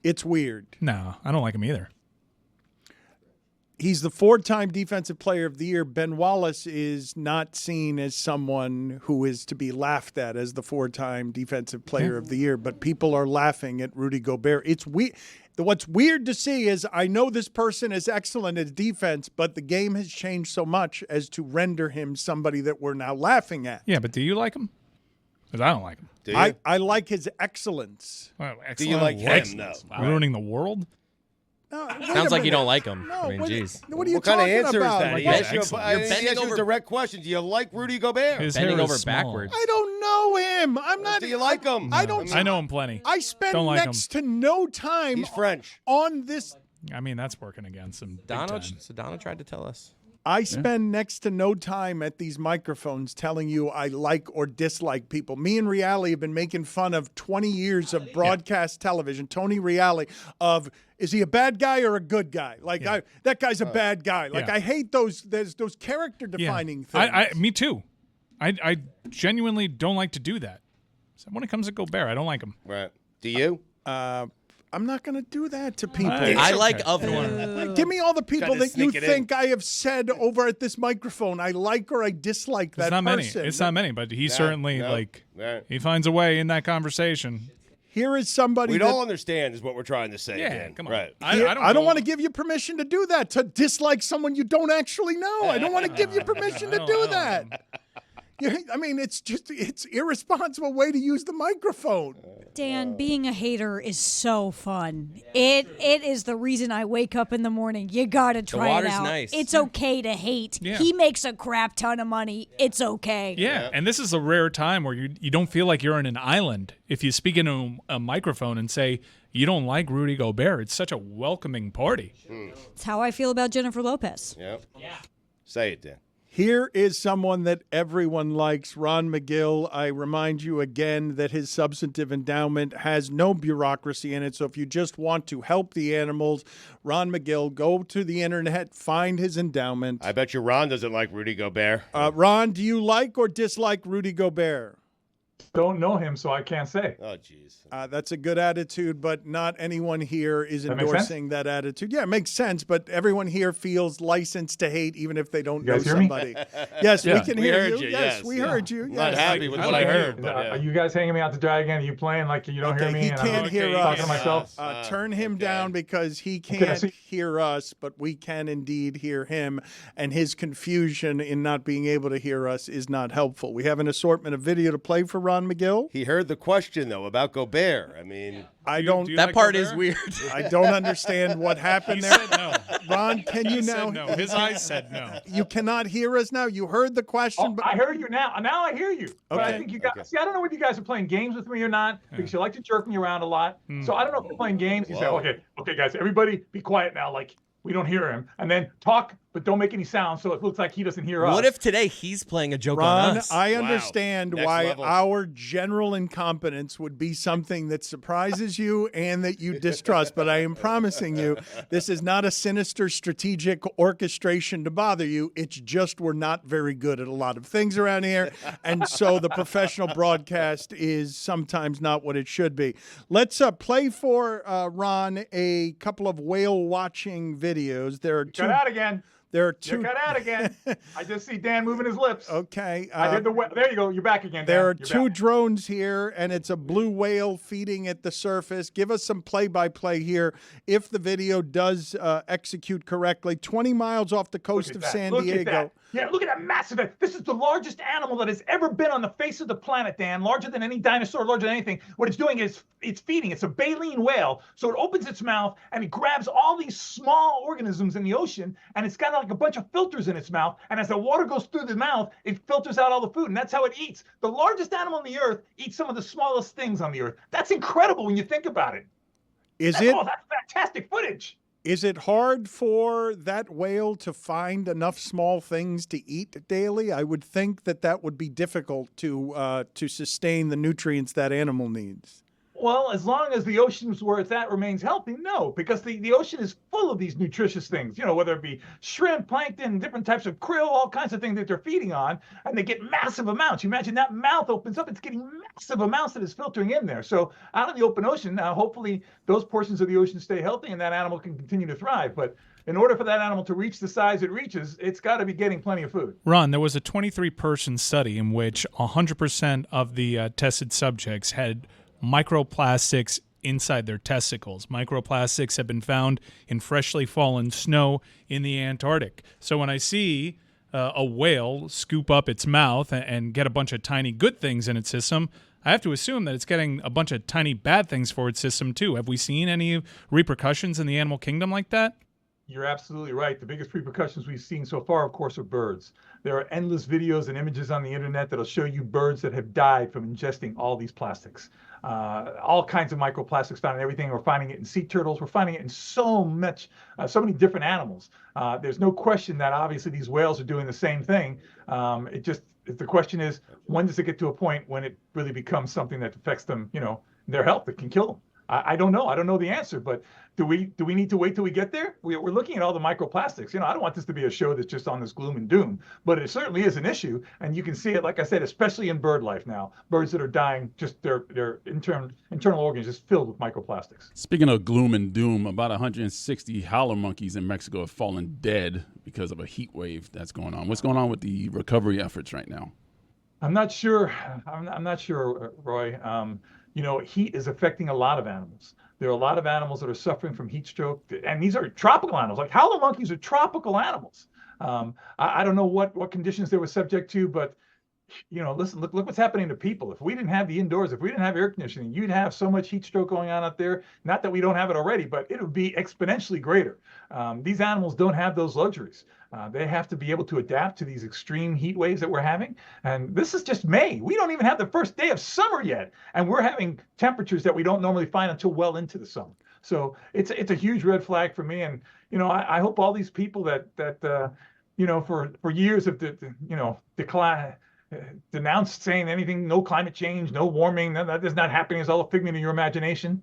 It's weird. No, I don't like him either. He's the 4-time Defensive Player of the Year. Ben Wallace is not seen as someone who is to be laughed at as the 4-time Defensive Player of the Year, but people are laughing at Rudy Golbert. It's weird. What's weird to see is I know this person is excellent at defense, but the game has changed so much as to render him somebody that we're now laughing at. Yeah, but do you like him? Because I don't like him. Do you? I like his excellence. Well, Do you like him, though? Ruining the world? No, Sounds like you don't like him. No, I mean, what jeez. are you What kind of talking answer about? is that? Like, He yeah, asked you excellent. he bending asked you a over- direct question. Do you like Rudy Gobert? His Bending hair over is small. backwards. I don't know him. I'm not. Do you like him? I don't. I know him plenty. I spend Don't like next to no time He's French. on this. I mean, that's working against him. big Donna time. tried to tell us. I spend next to no time at these microphones telling you I like or dislike people. Me and Reale have been making fun of 20 years of broadcast television, Tony Reale, of Is he a bad guy or a good guy? Like that guy's a bad guy. Like I hate those character defining things. Me too. I genuinely don't like to do that. So when it comes to Gobert, I don't like him. Right. Do you? I'm not going to do that to people. I like other ones. Like, give me all the people that you think I have said over at this microphone I like or I dislike that person. It's not many, but he certainly he finds a way in that conversation. Here is somebody we'd all understand is what we're trying to say. Yeah, come on. Right. I don't want to give you permission to do that, to dislike someone you don't actually know. I don't want to give you permission to do that. I mean, it's irresponsible way to use the microphone. Dan, being a hater is so fun. It is the reason I wake up in the morning. You gotta try it out. The water's nice. It's okay to hate. Yeah. He makes a crap ton of money. It's okay. Yeah, and this is a rare time where you don't feel like you're on an island. If you speak into a microphone and say you don't like Rudy Gobert, it's such a welcoming party. It's how I feel about Jennifer Lopez. Yep. Yeah. Say it, Dan. Here is someone that everyone likes, Ron Magill. I remind you again that his substantive endowment has no bureaucracy in it. So if you just want to help the animals, Ron Magill, go to the internet, find his endowment. I bet you Ron doesn't like Rudy Gobert. Ron, do you like or dislike Rudy Gobert? Don't know him, so I can't say. Oh, jeez. That's a good attitude, but not anyone here is endorsing that attitude. Yeah, it makes sense, but everyone here feels licensed to hate even if they don't know somebody. Yes, we can hear you. Yes, we heard you. Not happy with what I heard. Are you guys hanging me out to dry again? Are you playing like you don't hear me? He can't hear us. Talking to myself? Turn him down because he can't hear us, but we can indeed hear him, and his confusion in not being able to hear us is not helpful. We have an assortment of video to play for Ron Magill. He heard the question, though, about Gobert. I mean, I don't. Do that part is weird. I don't understand what happened He there. said no. Ron, can you now? Said no. His eyes said no. You cannot hear us now. You heard the question, but I heard you now. Now I hear you. But I think you guys. See, I don't know whether you guys are playing games with me or not because you like to jerk me around a lot. So I don't know if you're playing games. You say, okay, guys, everybody, be quiet now. Like we don't hear him, and then talk, but don't make any sound, so it looks like he doesn't hear us. What if today he's playing a joke Ron, on us? I understand why level. our general incompetence would be something that surprises you and that you distrust, but I am promising you this is not a sinister strategic orchestration to bother you. It's just we're not very good at a lot of things around here, and so the professional broadcast is sometimes not what it should be. Let's play for Ron a couple of whale watching videos. There are two. Cut out again. There are two. You cut out again. I just see Dan moving his lips. Okay. I did there you go. You're back again, Dan. There are You're two back. drones here, and it's a blue whale feeding at the surface. Give us some play-by-play here if the video does execute correctly. 20 miles off the coast of San Diego. Yeah, look at that massive. This is the largest animal that has ever been on the face of the planet, Dan. Larger than any dinosaur, larger than anything. What it's doing is it's feeding. It's a baleen whale. So it opens its mouth and it grabs all these small organisms in the ocean, and it's got like a bunch of filters in its mouth. And as the water goes through the mouth, it filters out all the food, and that's how it eats. The largest animal on the earth eats some of the smallest things on the earth. That's incredible when you think about it. That's fantastic footage. Is it hard for that whale to find enough small things to eat daily? I would think that would be difficult to sustain the nutrients that animal needs. Well, as long as the oceans where it's at remains healthy, no, because the ocean is full of these nutritious things, whether it be shrimp, plankton, different types of krill, all kinds of things that they're feeding on, and they get massive amounts. You imagine that mouth opens up, it's getting massive amounts that is filtering in there. So out in the open ocean, hopefully those portions of the ocean stay healthy and that animal can continue to thrive. But in order for that animal to reach the size it reaches, it's got to be getting plenty of food. Ron, there was a 23-person study in which 100% of the tested subjects had microplastics inside their testicles. Microplastics have been found in freshly fallen snow in the Antarctic. So when I see a whale scoop up its mouth and get a bunch of tiny good things in its system, I have to assume that it's getting a bunch of tiny bad things for its system too. Have we seen any repercussions in the animal kingdom like that? You're absolutely right. The biggest repercussions we've seen so far, of course, are birds. There are endless videos and images on the internet that'll show you birds that have died from ingesting all these plastics. All kinds of microplastics found in everything. We're finding it in sea turtles. We're finding it in so many different animals. There's no question that obviously these whales are doing the same thing. The question is, when does it get to a point when it really becomes something that affects them, their health, that can kill them? I don't know. I don't know the answer, but do we need to wait till we get there? We're looking at all the microplastics. I don't want this to be a show that's just on this gloom and doom, but it certainly is an issue, and you can see it, like I said, especially in bird life now. Birds that are dying, just their internal organs just filled with microplastics. Speaking of gloom and doom, about 160 howler monkeys in Mexico have fallen dead because of a heat wave that's going on. What's going on with the recovery efforts right now? I'm not sure. I'm not sure, Roy. Heat is affecting a lot of animals. There are a lot of animals that are suffering from heat stroke, and these are tropical animals. Like howler monkeys are tropical animals. I don't know what conditions they were subject to, but listen, look what's happening to people. If we didn't have the indoors, if we didn't have air conditioning, you'd have so much heat stroke going on out there. Not that we don't have it already, but it would be exponentially greater. These animals don't have those luxuries. They have to be able to adapt to these extreme heat waves that we're having. And this is just May. We don't even have the first day of summer yet. And we're having temperatures that we don't normally find until well into the summer. So it's a huge red flag for me. And, I hope all these people that for years have, denounced saying anything, no climate change, no warming, that is not happening, it's all a figment of your imagination.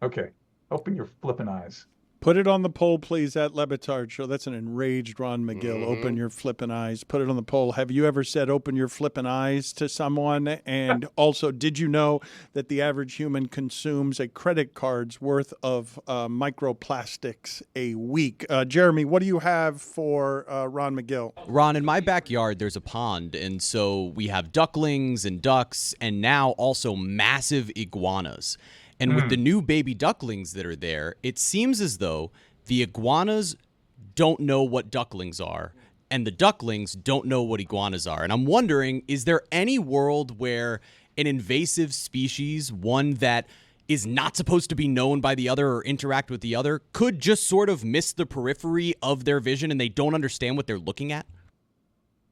Okay, open your flippin' eyes. Put it on the poll, please, at Le Batard Show. That's an enraged Ron Magill. Open your flippin' eyes. Put it on the poll. Have you ever said open your flippin' eyes to someone? And also, did you know that the average human consumes a credit card's worth of microplastics a week? Jeremy, what do you have for Ron Magill? Ron, in my backyard, there's a pond, and so we have ducklings and ducks, and now also massive iguanas. And with the new baby ducklings that are there, it seems as though the iguanas don't know what ducklings are, and the ducklings don't know what iguanas are. And I'm wondering, is there any world where an invasive species, one that is not supposed to be known by the other or interact with the other, could just sort of miss the periphery of their vision and they don't understand what they're looking at?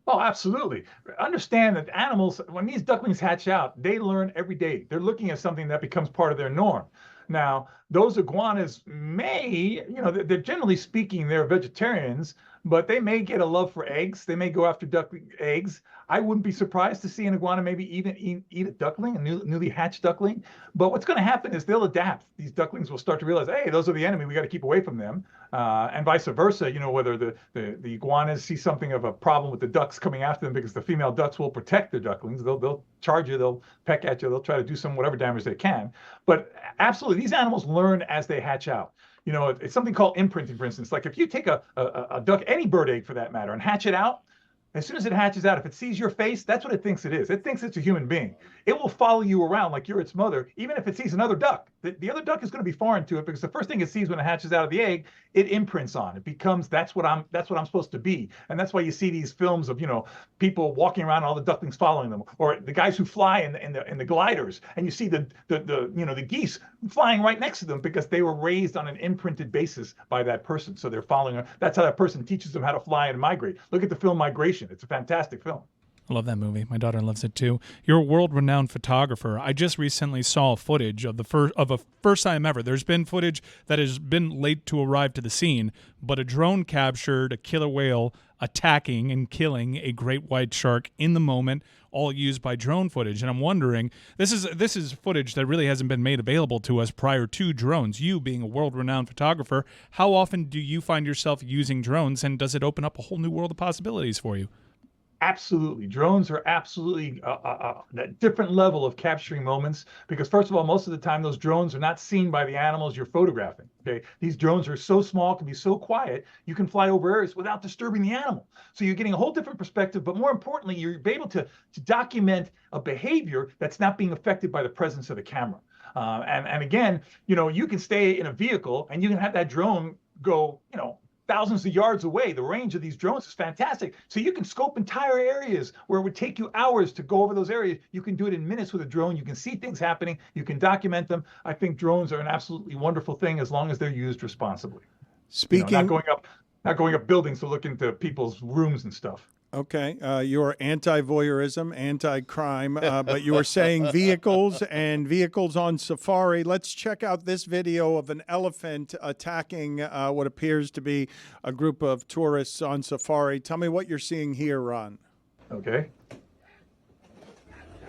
Oh, absolutely. Understand that animals, when these ducklings hatch out, they learn every day. They're looking at something that becomes part of their norm. Now, those iguanas may, they're generally speaking, they're vegetarians, but they may get a love for eggs. They may go after duckling eggs. I wouldn't be surprised to see an iguana maybe even eat a duckling, a newly hatched duckling. But what's going to happen is they'll adapt. These ducklings will start to realize, hey, those are the enemy. We got to keep away from them. And vice versa, whether the iguanas see something of a problem with the ducks coming after them because the female ducks will protect their ducklings. They'll charge you. They'll peck at you. They'll try to do some whatever damage they can. But absolutely, these animals learn as they hatch out. It's something called imprinting, for instance. Like if you take a duck, any bird egg for that matter, and hatch it out, as soon as it hatches out, if it sees your face, that's what it thinks it is. It thinks it's a human being. It will follow you around like you're its mother, even if it sees another duck. The other duck is going to be foreign to it because the first thing it sees when it hatches out of the egg, it imprints on. It becomes that's what I'm supposed to be. And that's why you see these films of people walking around and all the ducklings following them, or the guys who fly in the gliders, and you see the geese flying right next to them because they were raised on an imprinted basis by that person. So they're following. That's how that person teaches them how to fly and migrate. Look at the film Migration. It's a fantastic film. I love that movie. My daughter loves it too. You're a world-renowned photographer. I just recently saw footage of a first time ever. There's been footage that has been late to arrive to the scene, but a drone captured a killer whale attacking and killing a great white shark in the moment, all used by drone footage. And I'm wondering, this is footage that really hasn't been made available to us prior to drones. You being a world-renowned photographer, how often do you find yourself using drones, and does it open up a whole new world of possibilities for you? Absolutely. Drones are absolutely that different level of capturing moments because, first of all, most of the time those drones are not seen by the animals you're photographing. Okay, these drones are so small, can be so quiet, you can fly over areas without disturbing the animal. So you're getting a whole different perspective, but more importantly, you're able to document a behavior that's not being affected by the presence of the camera. And again, you can stay in a vehicle and you can have that drone go, thousands of yards away. The range of these drones is fantastic. So you can scope entire areas where it would take you hours to go over those areas. You can do it in minutes with a drone. You can see things happening. You can document them. I think drones are an absolutely wonderful thing as long as they're used responsibly. Speaking, not going up buildings to look into people's rooms and stuff. Okay, you're anti-voyeurism, anti-crime, but you were saying vehicles and vehicles on safari. Let's check out this video of an elephant attacking what appears to be a group of tourists on safari. Tell me what you're seeing here, Ron. Okay.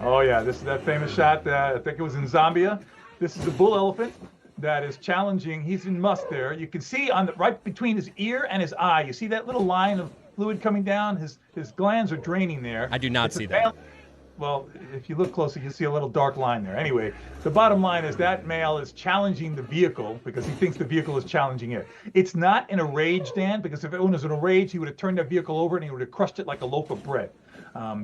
Oh, yeah, this is that famous shot. I think it was in Zambia. This is a bull elephant that is challenging. He's in must there. You can see on the right between his ear and his eye. You see that little line of fluid coming down? His glands are draining there. I do not see that. Well, if you look closer, you see a little dark line there. Anyway, the bottom line is that male is challenging the vehicle because he thinks the vehicle is challenging it. It's not in a rage, Dan, because if it was in a rage, he would have turned that vehicle over and he would have crushed it like a loaf of bread.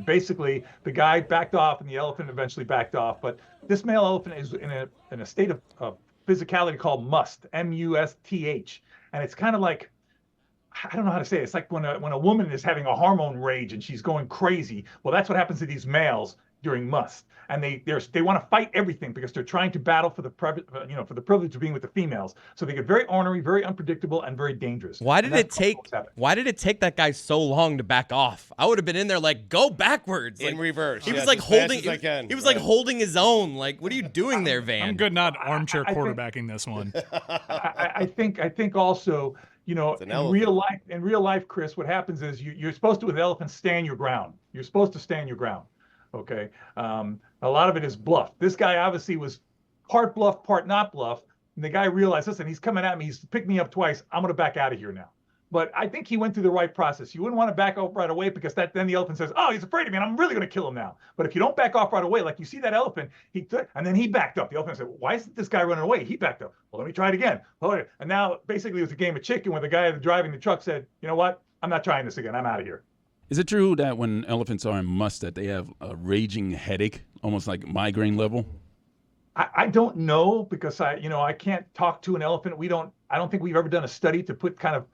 Basically, the guy backed off and the elephant eventually backed off. But this male elephant is in a state of physicality called must, M-U-S-T-H. And it's kind of like, I don't know how to say it. It's like when a woman is having a hormone rage and she's going crazy. Well, that's what happens to these males during must, and they want to fight everything because they're trying to battle for the privilege of being with the females. So they get very ornery, very unpredictable, and very dangerous. Why did it take that guy so long to back off? I would have been in there like, go backwards in reverse. He was like holding. He was like holding his own. Like, what are you doing there, Van? I'm good not armchair quarterbacking this one. I think also. You know, in real life, Chris, what happens is you're supposed to, with elephants, stand your ground. You're supposed to stand your ground. Okay. A lot of it is bluff. This guy obviously was part bluff, part not bluff. And the guy realized, listen, he's coming at me. He's picked me up twice. I'm going to back out of here now. But I think he went through the right process. You wouldn't want to back off right away because then the elephant says, oh, he's afraid of me and I'm really going to kill him now. But if you don't back off right away, like you see that elephant, and then he backed up. The elephant said, why isn't this guy running away? He backed up. Well, let me try it again. And now basically it was a game of chicken where the guy driving the truck said, you know what? I'm not trying this again. I'm out of here. Is it true that when elephants are in must that they have a raging headache, almost like migraine level? I don't know because I can't talk to an elephant. I don't think we've ever done a study to put kind of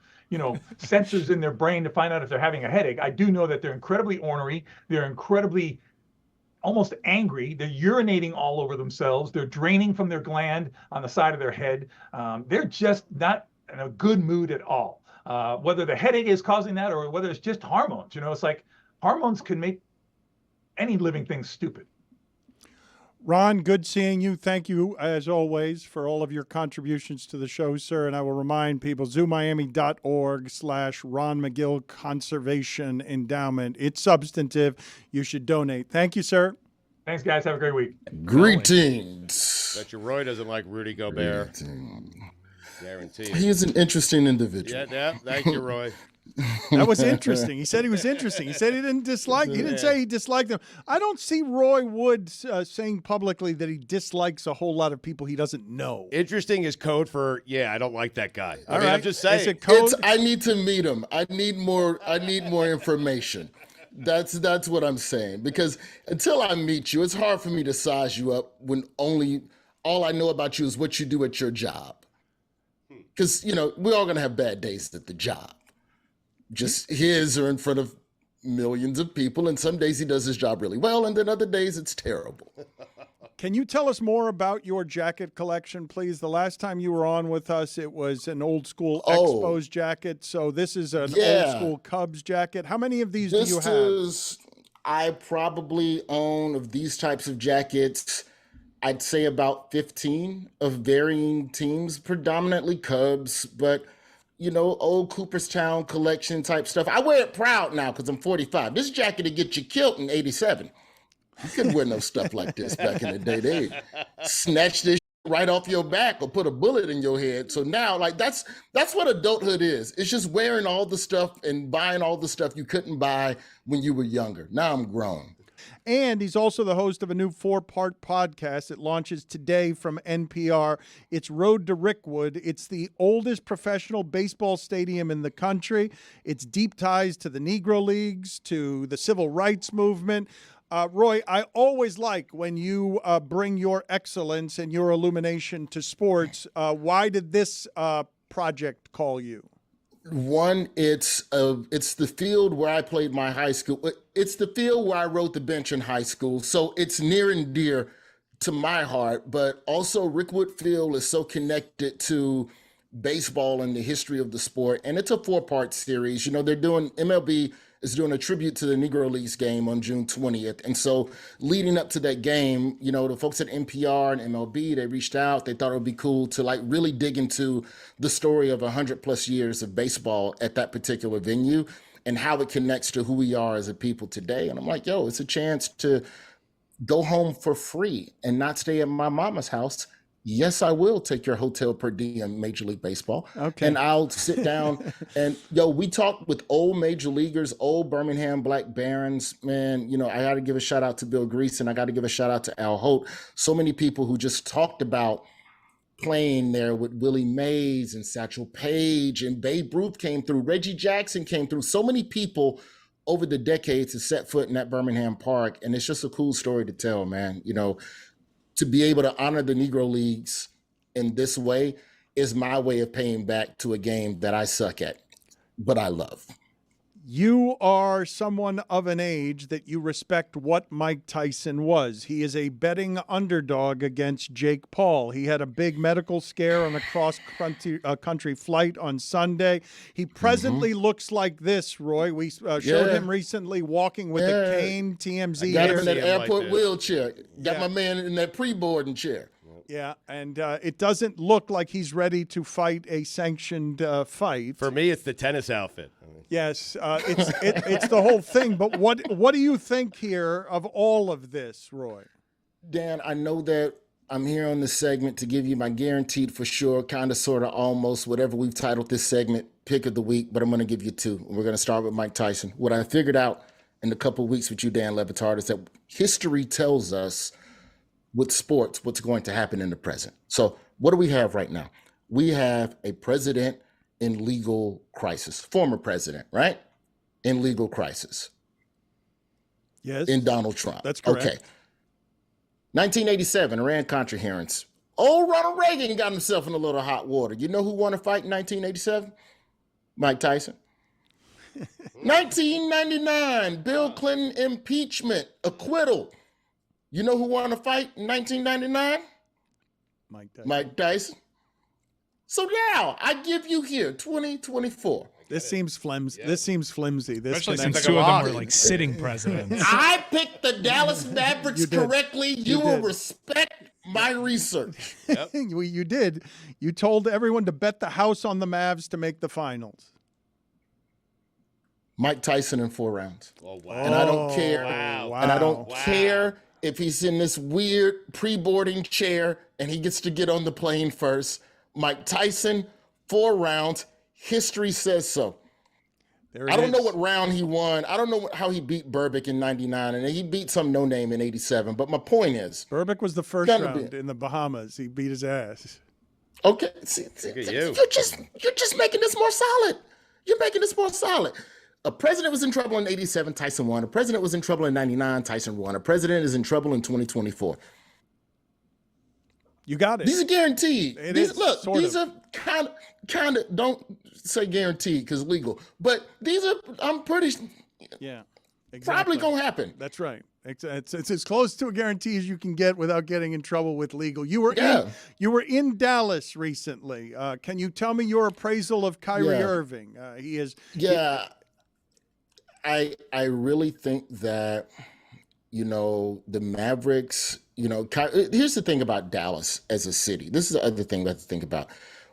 sensors in their brain to find out if they're having a headache. I do know that they're incredibly ornery. They're incredibly almost angry. They're urinating all over themselves. They're draining from their gland on the side of their head. They're just not in a good mood at all. Whether the headache is causing that or whether it's just hormones. It's like hormones can make any living thing stupid. Ron, good seeing you. Thank you, as always, for all of your contributions to the show, sir. And I will remind people, zoomiami.org/Ron Magill Conservation Endowment. It's substantive. You should donate. Thank you, sir. Thanks, guys. Have a great week. Greetings. Bet your Roy doesn't like Rudy Golbert. Greetings. Guaranteed. He is an interesting individual. Yeah. Thank you, Roy. That was interesting. He said he was interesting. He said he didn't dislike. He didn't say he disliked them. I don't see Roy Wood saying publicly that he dislikes a whole lot of people he doesn't know. Interesting is code for I don't like that guy. All right. I'm just saying. Is it code? I need to meet him. I need more information. That's what I'm saying. Because until I meet you, it's hard for me to size you up when all I know about you is what you do at your job. Because we're all gonna have bad days at the job. Just his are in front of millions of people, and some days he does his job really well, and then other days it's terrible. Can you tell us more about your jacket collection, please? The last time you were on with us, it was an old school Expos jacket. So this is an old school Cubs jacket. How many of these do you have? I probably own, of these types of jackets, I'd say about 15 of varying teams, predominantly Cubs, but old Cooperstown collection type stuff. I wear it proud now because I'm 45. This jacket would get you killed in 87. You couldn't wear no stuff like this back in the day. They snatch this right off your back or put a bullet in your head. So now, that's what adulthood is. It's just wearing all the stuff and buying all the stuff you couldn't buy when you were younger. Now I'm grown. And he's also the host of a new 4-part podcast that launches today from NPR. It's Road to Rickwood. It's the oldest professional baseball stadium in the country. It's deep ties to the Negro Leagues, to the civil rights movement. Roy, I always like when you bring your excellence and your illumination to sports. Why did this project call you? One, it's the field where I played my high school. It's the field where I rode the bench in high school. So it's near and dear to my heart. But also Rickwood Field is so connected to baseball and the history of the sport. And it's a 4-part series. MLB is doing a tribute to the Negro Leagues game on June 20th. And so leading up to that game, the folks at NPR and MLB, they reached out. They thought it would be cool to really dig into the story of 100+ years of baseball at that particular venue and how it connects to who we are as a people today. And I'm like, it's a chance to go home for free and not stay at my mama's house Yes, I will take your hotel per diem, Major League Baseball. Okay. And I'll sit down and, we talk with old major leaguers, old Birmingham Black Barons. Man, I got to give a shout out to Bill Grease, and I got to give a shout out to Al Holt. So many people who just talked about playing there with Willie Mays and Satchel Paige, and Babe Ruth came through. Reggie Jackson came through. So many people over the decades have set foot in that Birmingham Park. And it's just a cool story to tell, man. To be able to honor the Negro Leagues in this way is my way of paying back to a game that I suck at, but I love. You are someone of an age that you respect what Mike Tyson was. He is a betting underdog against Jake Paul. He had a big medical scare on a cross-country flight on Sunday. He presently looks like this, Roy. We showed him recently walking with a cane, TMZ. Got him in that airport wheelchair. Got my man in that pre-boarding chair. Yeah, and it doesn't look like he's ready to fight a sanctioned fight. For me, it's the tennis outfit. Yes, it's the whole thing. But what do you think here of all of this, Roy? Dan, I know that I'm here on this segment to give you my guaranteed for sure, kind of, sort of, almost, whatever we've titled this segment, pick of the week, but I'm going to give you two. We're going to start with Mike Tyson. What I figured out in a couple of weeks with you, Dan Le Batard, is that history tells us with sports what's going to happen in the present. So what do we have right now? We have a president in legal crisis, former president, right? In legal crisis. Yes. In Donald Trump. That's correct. Okay. 1987, Iran-Contra hearings. Old Ronald Reagan got himself in a little hot water. You know who won a fight in 1987? Mike Tyson. 1999, Bill Clinton impeachment, acquittal. You know who won a fight in 1999? Mike Tyson. So now I give you here 2024. This seems flimsy. This seems flimsy. Especially since two of them were like sitting presidents. I picked the Dallas Mavericks correctly. You will respect my research. Yep. You did. You told everyone to bet the house on the Mavs to make the finals. Mike Tyson in 4 rounds. Oh, wow. And I don't care. Wow. And I don't care if he's in this weird pre-boarding chair and he gets to get on the plane first. Mike Tyson, 4 rounds. History says so. I don't know what round he won. I don't know how he beat Burbick in 99, and he beat some no-name in 87. But my point is, Burbick was the first round in the Bahamas. He beat his ass. Okay. You're just making this more solid. You're making this more solid. A president was in trouble in 87, Tyson won. A president was in trouble in 99, Tyson won. A president is in trouble in 2024. You got it. These are guaranteed. These of. are kind of, don't say guaranteed because legal, but these are, I'm pretty, exactly. Probably going to happen. That's right. It's as close to a guarantee as you can get without getting in trouble with legal. You were in Dallas recently. Can you tell me your appraisal of Kyrie Irving? He is. Yeah. I really think that, the Mavericks, here's the thing about Dallas as a city. This is the other thing we have to think about.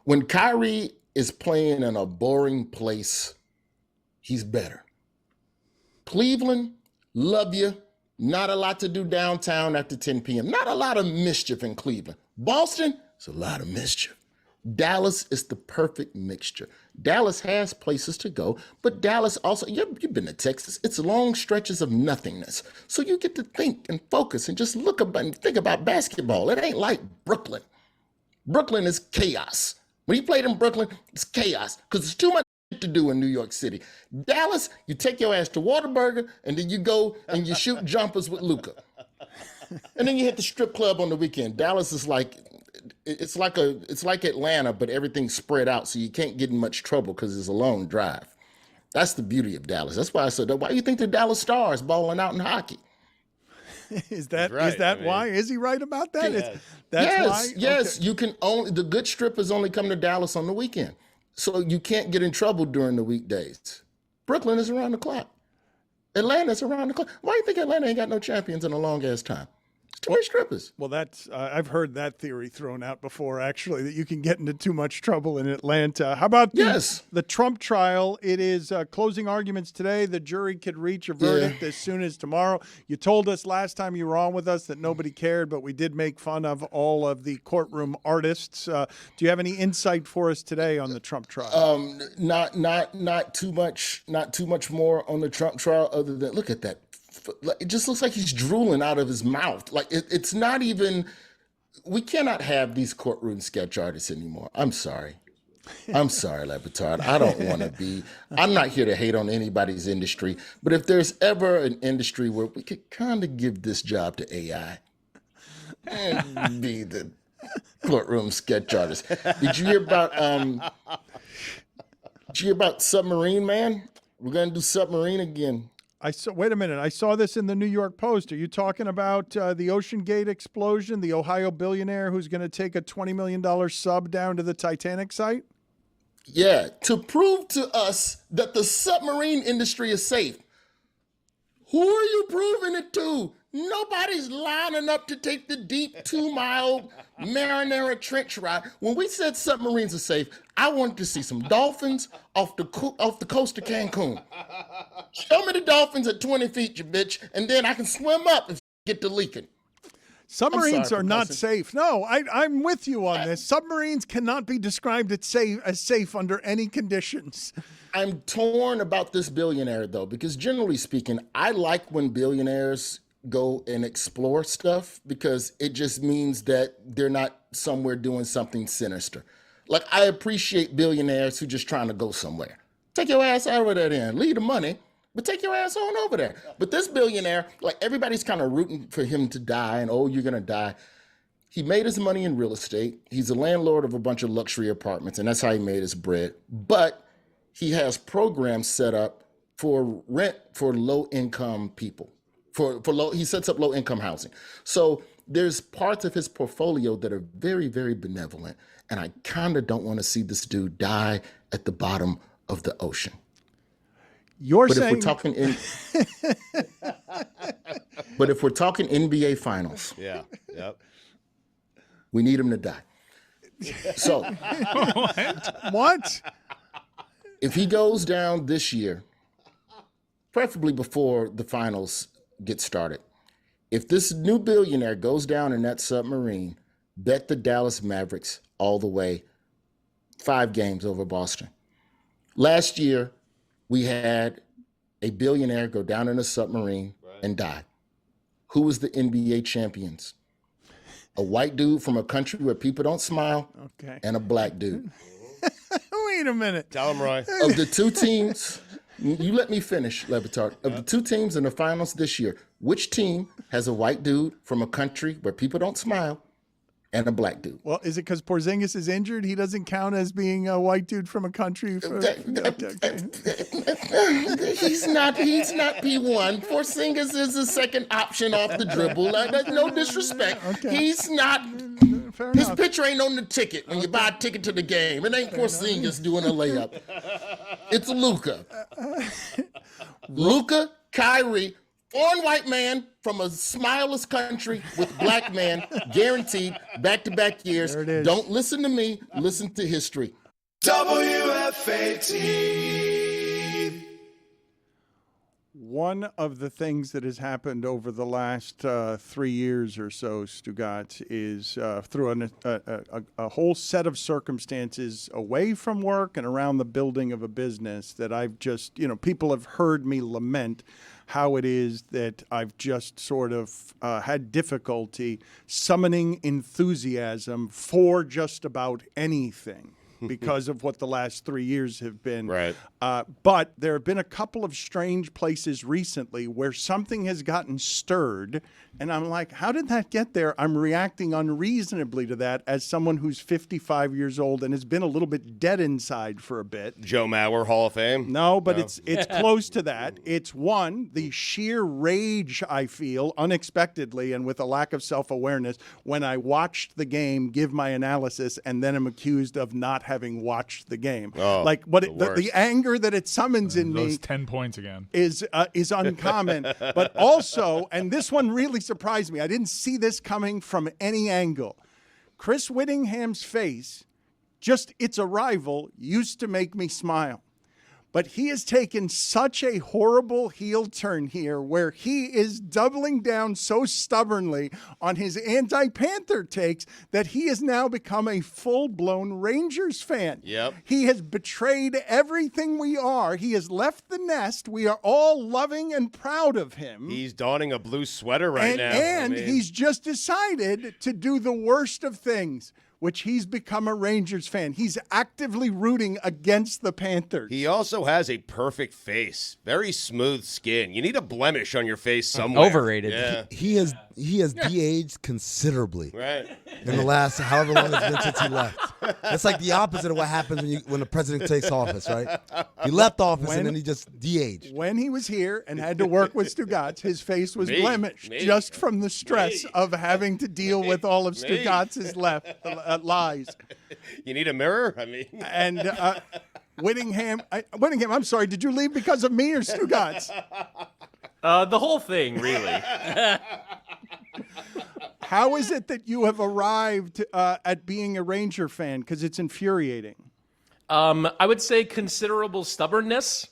When Kyrie is playing in a boring place, he's better. Cleveland, love you. Not a lot to do downtown after 10 p.m. Not a lot of mischief in Cleveland. Boston, it's a lot of mischief. Dallas is the perfect mixture. Dallas has places to go, but Dallas also, you've been to Texas, it's long stretches of nothingness. So you get to think and focus and just look up and think about basketball. It ain't like Brooklyn. Brooklyn is chaos. When you played in Brooklyn, it's chaos because there's too much to do in New York City. Dallas, you take your ass to Whataburger and then you go and you shoot jumpers with Luka. And then you hit the strip club on the weekend. Dallas is like, it's like Atlanta, but everything's spread out, so you can't get in much trouble because it's a long drive. That's the beauty of Dallas. That's why I said, why do you think the Dallas Stars balling out in hockey? Is that why? Is he right about that? Yeah. That's why? Yes. Okay. You can the good strippers only come to Dallas on the weekend, so you can't get in trouble during the weekdays. Brooklyn is around the clock. Atlanta's around the clock. Why do you think Atlanta ain't got no champions in a long ass time? Too many strippers. Well, that's I've heard that theory thrown out before, actually, that you can get into too much trouble in Atlanta. How about the Trump trial? It is closing arguments today. The jury could reach a verdict as soon as tomorrow. You told us last time you were on with us that nobody cared, but we did make fun of all of the courtroom artists. Do you have any insight for us today on the Trump trial? Not too much more on the Trump trial, other than look at that. It just looks like he's drooling out of his mouth. Like it's not even. We cannot have these courtroom sketch artists anymore. I'm sorry, Le Batard. I don't want to be. I'm not here to hate on anybody's industry, but if there's ever an industry where we could kind of give this job to AI and be the courtroom sketch artist. Did you hear about Submarine Man? We're gonna do Submarine again. Wait a minute. I saw this in the New York Post. Are you talking about the Ocean Gate explosion, the Ohio billionaire who's going to take a $20 million sub down to the Titanic site? Yeah, to prove to us that the submarine industry is safe. Who are you proving it to? Nobody's lining up to take the deep 2-mile Marinara trench ride. When we said submarines are safe, I wanted to see some dolphins off the coast of Cancun. Show me the dolphins at 20 feet, you bitch, and then I can swim up and get to leaking. Submarines are not safe. No, I'm with you on this. Submarines cannot be described as safe under any conditions. I'm torn about this billionaire, though, because generally speaking, I like when billionaires go and explore stuff because it just means that they're not somewhere doing something sinister. Like, I appreciate billionaires who just trying to go somewhere. Take your ass over there then. Leave the money, but take your ass on over there. But this billionaire, like, everybody's kind of rooting for him to die and, oh, you're going to die. He made his money in real estate. He's a landlord of a bunch of luxury apartments, and that's how he made his bread. But he has programs set up for rent for low-income people. He sets up low-income housing. So there's parts of his portfolio that are very, very benevolent, and I kind of don't want to see this dude die at the bottom of the ocean. But if we're talking NBA Finals, we need him to die. So, what? If he goes down this year, preferably before the finals get started, if this new billionaire goes down in that submarine, bet the Dallas Mavericks all the way 5 games over Boston. Last year, we had a billionaire go down in a submarine and die. Who was the NBA champions? A white dude from a country where people don't smile, and a black dude. Wait a minute. Tell him, Roy. Of the two teams, you let me finish, Le Batard. Of the two teams in the finals this year, which team has a white dude from a country where people don't smile and a black dude? Well, is it because Porzingis is injured? He doesn't count as being a white dude from a country. He's not P1. Porzingis is the second option off the dribble. No disrespect. He's not. His picture ain't on the ticket when you buy a ticket to the game. It ain't Porzingis doing a layup. It's Luka. Luka, Kyrie, foreign white man from a smileless country with black man, guaranteed back-to-back years. Don't listen to me, listen to history. WFAT. One of the things that has happened over the last 3 years or so, Stugotz, is through a whole set of circumstances away from work and around the building of a business that I've just, people have heard me lament how it is that I've just sort of had difficulty summoning enthusiasm for just about anything. Because of what the last 3 years have been. Right. But there have been a couple of strange places recently where something has gotten stirred, and I'm like, how did that get there? I'm reacting unreasonably to that as someone who's 55 years old and has been a little bit dead inside for a bit. Joe Mauer, Hall of Fame? No, but it's close to that. It's one, the sheer rage I feel unexpectedly and with a lack of self-awareness when I watched the game, give my analysis, and then am accused of not having watched the game. Oh, like the anger that it summons in me. Those 10 points again is uncommon. But also, and this one really surprised me. I didn't see this coming from any angle. Chris Whittingham's face, just its arrival, used to make me smile. But he has taken such a horrible heel turn here where he is doubling down so stubbornly on his anti-Panther takes that he has now become a full-blown Rangers fan. Yep. He has betrayed everything we are. He has left the nest. We are all loving and proud of him. He's donning a blue sweater right now. And he's just decided to do the worst of things, which he's become a Rangers fan. He's actively rooting against the Panthers. He also has a perfect face, very smooth skin. You need a blemish on your face somewhere. Overrated. Yeah. He has de-aged considerably. Right. In the last however long it's been since he left. It's like the opposite of what happens when the president takes office, right? He left office and then he just de-aged. When he was here and had to work with Stugotz, his face was blemished just from the stress of having to deal with all of Stugotz's lies. You need a mirror? I mean. And Whittingham, I'm sorry, did you leave because of me or Stugotz? The whole thing, really. How is it that you have arrived at being a Ranger fan? Because it's infuriating. I would say considerable stubbornness.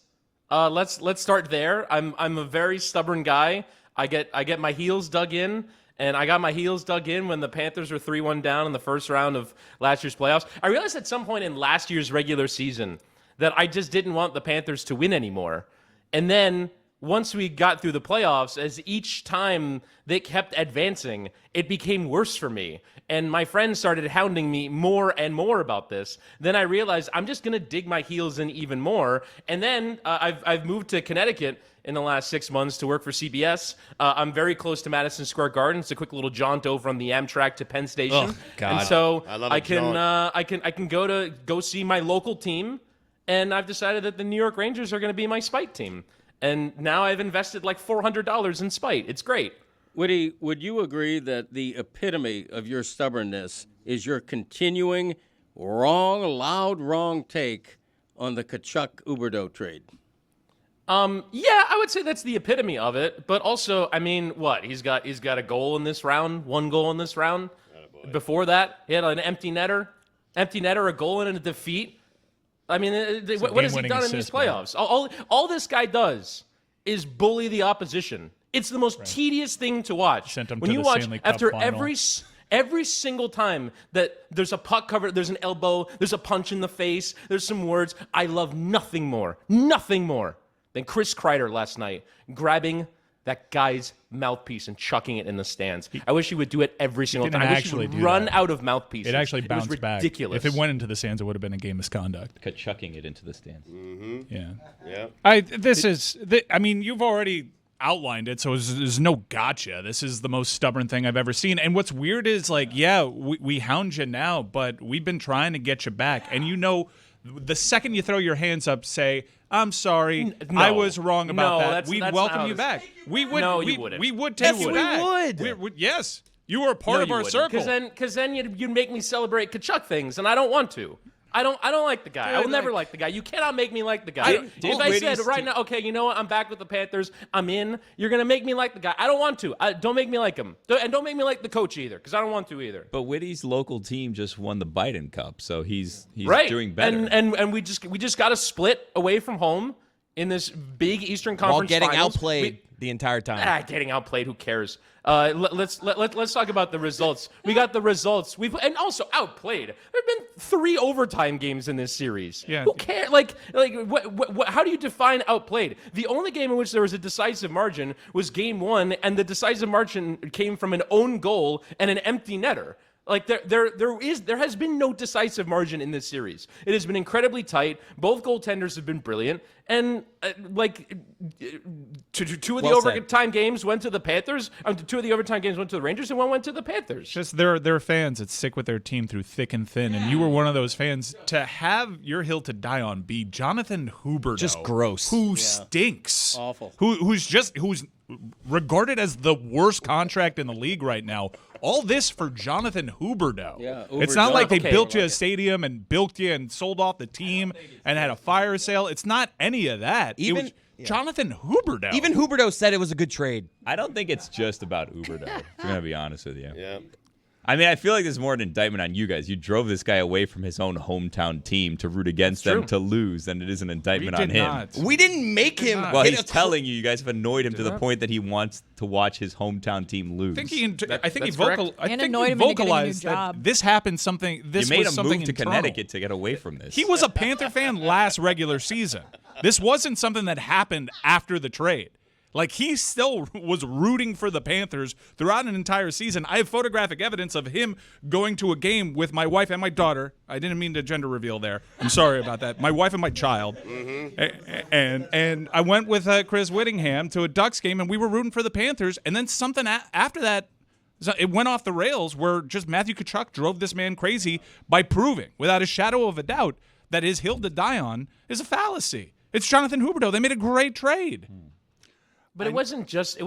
Let's start there. I'm a very stubborn guy. I get my heels dug in, and I got my heels dug in when the Panthers were 3-1 down in the first round of last year's playoffs. I realized at some point in last year's regular season that I just didn't want the Panthers to win anymore. And then once we got through the playoffs, as each time they kept advancing, it became worse for me. And my friends started hounding me more and more about this. Then I realized I'm just going to dig my heels in even more. And then I've moved to Connecticut in the last 6 months to work for CBS. I'm very close to Madison Square Garden. It's a quick little jaunt over on the Amtrak to Penn Station. Oh, God. And so I can go see my local team. And I've decided that the New York Rangers are going to be my spite team. And now I've invested like $400 in spite. It's great. Woody, would you agree that the epitome of your stubbornness is your continuing loud wrong take on the Tkachuk-Huberdeau trade? Yeah, I would say that's the epitome of it. But also, I mean, what? He's got a goal in this round, one goal in this round. Before that, he had an empty netter, a goal and a defeat. I mean, what has he done in these playoffs? All this guy does is bully the opposition. It's the most tedious thing to watch. Sent him when to you the watch Stanley Cup after final. every single time that there's a puck covered, there's an elbow, there's a punch in the face, there's some words. I love nothing more than Chris Kreider last night grabbing that guy's mouthpiece and chucking it in the stands. I wish he would do it every single time. I wish he would run out of mouthpieces. It actually bounced was back. ridiculous. If it went into the stands, it would have been a game misconduct. Chucking it into the stands. Mm-hmm. Yeah. I mean, you've already outlined it, so there's no gotcha. This is the most stubborn thing I've ever seen. And what's weird is, like, yeah, we hound you now, but we've been trying to get you back. And you know, the second you throw your hands up, say, I'm sorry, I was wrong about that. We'd welcome you back. We would. No, you wouldn't. We would take you back. We would. Yes. You were a part of our circle. Because then you'd make me celebrate Tkachuk things, and I don't want to. I don't like the guy. I will never like the guy. You cannot make me like the guy. If I said right now, okay, you know what? I'm back with the Panthers. I'm in. You're gonna make me like the guy. I don't want to. Don't make me like him. And don't make me like the coach either, because I don't want to either. But Whitty's local team just won the Biden Cup, so he's right. doing better. And we just got to split away from home in this big Eastern Conference while getting finals. outplayed the entire time. Getting outplayed. Who cares? Let's talk about the results. We got the results. And also outplayed. There've been 3 overtime games in this series. Yeah. Who cares? Like what? How do you define outplayed? The only game in which there was a decisive margin was Game 1, and the decisive margin came from an own goal and an empty netter. Like there has been no decisive margin in this series. It has been incredibly tight. Both goaltenders have been brilliant, and two of the overtime games went to the Panthers. 2 of the overtime games went to the Rangers, and 1 went to the Panthers. Just they're fans that stick with their team through thick and thin, and you were one of those fans. To have your hill to die on be Jonathan Huberdeau, just gross, who stinks, awful, who's regarded as the worst contract in the league right now. All this for Jonathan Huberdeau. Yeah, it's not like they built you a stadium and bilked you and sold off the team and had a fire sale. It's not any of that. It was Jonathan Huberdeau. Even Huberdeau said it was a good trade. I don't think it's just about Huberdeau, if I'm going to be honest with you. Yeah. I mean, I feel like there's more an indictment on you guys. You drove this guy away from his own hometown team to root against them to lose, than it is an indictment on him. We didn't make him. Well, he's telling you guys have annoyed him to the point that he wants to watch his hometown team lose. I think he vocalized that this happened something. This you made was him something move to internal. Connecticut to get away from this. He was a Panther fan last regular season. This wasn't something that happened after the trade. Like, he still was rooting for the Panthers throughout an entire season. I have photographic evidence of him going to a game with my wife and my daughter. I didn't mean to gender reveal there. I'm sorry about that. My wife and my child. And I went with Chris Whittingham to a Ducks game, and we were rooting for the Panthers. And then something after that, it went off the rails where just Matthew Tkachuk drove this man crazy by proving, without a shadow of a doubt, that his hill to die on is a fallacy. It's Jonathan Huberdeau. They made a great trade. But it wasn't just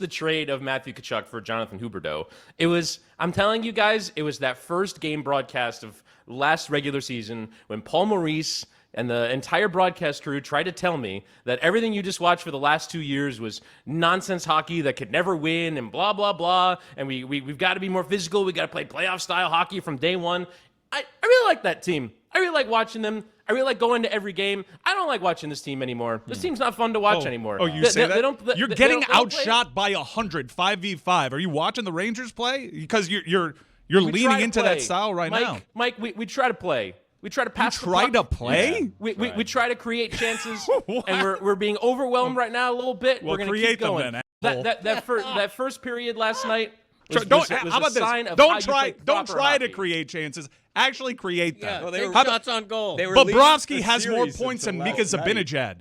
the trade of Matthew Tkachuk for Jonathan Huberdeau. It was, I'm telling you guys, it was that first game broadcast of last regular season when Paul Maurice and the entire broadcast crew tried to tell me that everything you just watched for the last 2 years was nonsense hockey that could never win and blah, blah, blah. And we've got to be more physical. We got to play playoff-style hockey from day one. I really like that team. I really like watching them. I really like going to every game. I don't like watching this team anymore. This team's not fun to watch anymore. Oh, you say that? You're getting outshot by 100, 5v5. Are you watching the Rangers play? Because you're leaning into that style right now. Mike, we try to play. We try to pass. You try to play? Yeah. We try to create chances, and we're being overwhelmed right now a little bit. Well, we're going to create keep going. them then. That first period last night. How about this? Don't try to create chances. Actually create them. Yeah, well, shots on goal. Bobrovsky has more points than Mika Zibanejad.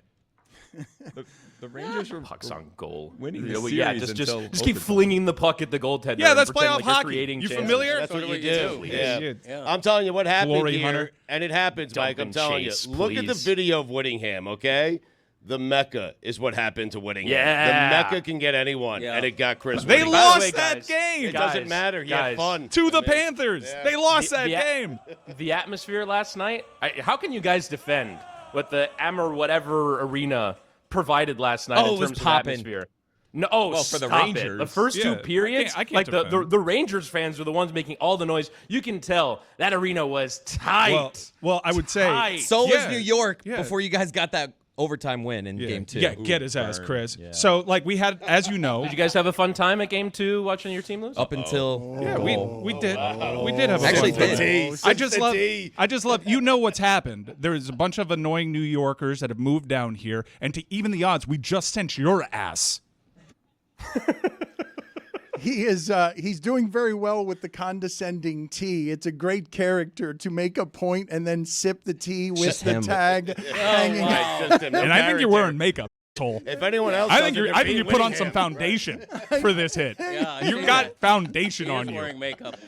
The Rangers were pucks on goal, winning the series just keep flinging the puck at the goaltender. Yeah, that's playoff hockey. You familiar? That's what you do. Yeah. I'm telling you what happened Glory here, Hunter. and it happens, Mike. I'm telling you. Look at the video of Whittingham, okay? The Mecca is what happened to Whittingham. Yeah. The Mecca can get anyone, and it got Chris They Whittingham. lost that game. It doesn't matter. He had fun. To the Panthers. Yeah. They lost that game. The atmosphere last night, how can you guys defend what the Ammer whatever arena provided last night in terms of atmosphere? No, for the It. Rangers. The first two periods, I can't the Rangers fans were the ones making all the noise. You can tell that arena was tight. Well, I would say. So was New York before you guys got that overtime win in game 2. Yeah, get his ass, Chris. Yeah. So, we had, as you know. Did you guys have a fun time at game 2 watching your team lose? Up until. Yeah, we did. We did have a Actually fun time. did. I just love, you know what's happened. There's a bunch of annoying New Yorkers that have moved down here, and to even the odds, we just sent your ass. He's doing very well with the condescending tea. It's a great character to make a point and then sip the tea with the tag hanging out. And I think you're wearing makeup. If anyone else, I think you put on some foundation for this hit. Yeah, you got foundation on you. Wearing makeup.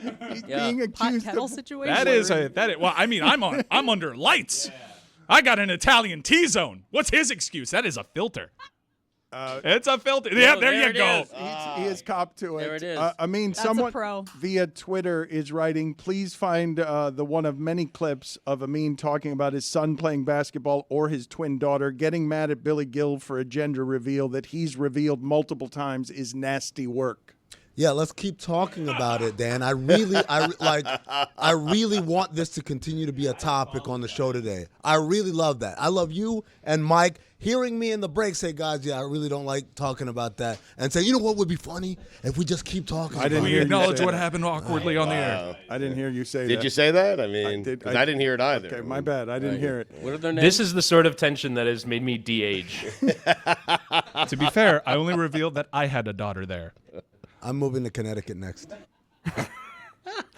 Being accused kettle of situation. That is. Well, I mean, I'm under lights. I got an Italian T-zone. What's his excuse? That is a filter. It's a filter. Yeah, there you go. He is cop to it. There it is. I mean, That's someone a pro. via Twitter is writing, please find the one of many clips of Amin talking about his son playing basketball or his twin daughter. Getting mad at Billy Gill for a gender reveal that he's revealed multiple times is nasty work. Yeah, let's keep talking about it, Dan. I really want this to continue to be a topic on the show today. I really love that. I love you and Mike hearing me in the break say, guys, I really don't like talking about that, and say, you know what would be funny if we just keep talking. We acknowledge what happened awkwardly on the air. I didn't hear you say that. Did you say that? I mean, because I didn't hear it either. Okay, my bad. I didn't hear it. What are their names? This is the sort of tension that has made me de-age. To be fair, I only revealed that I had a daughter there. I'm moving to Connecticut next.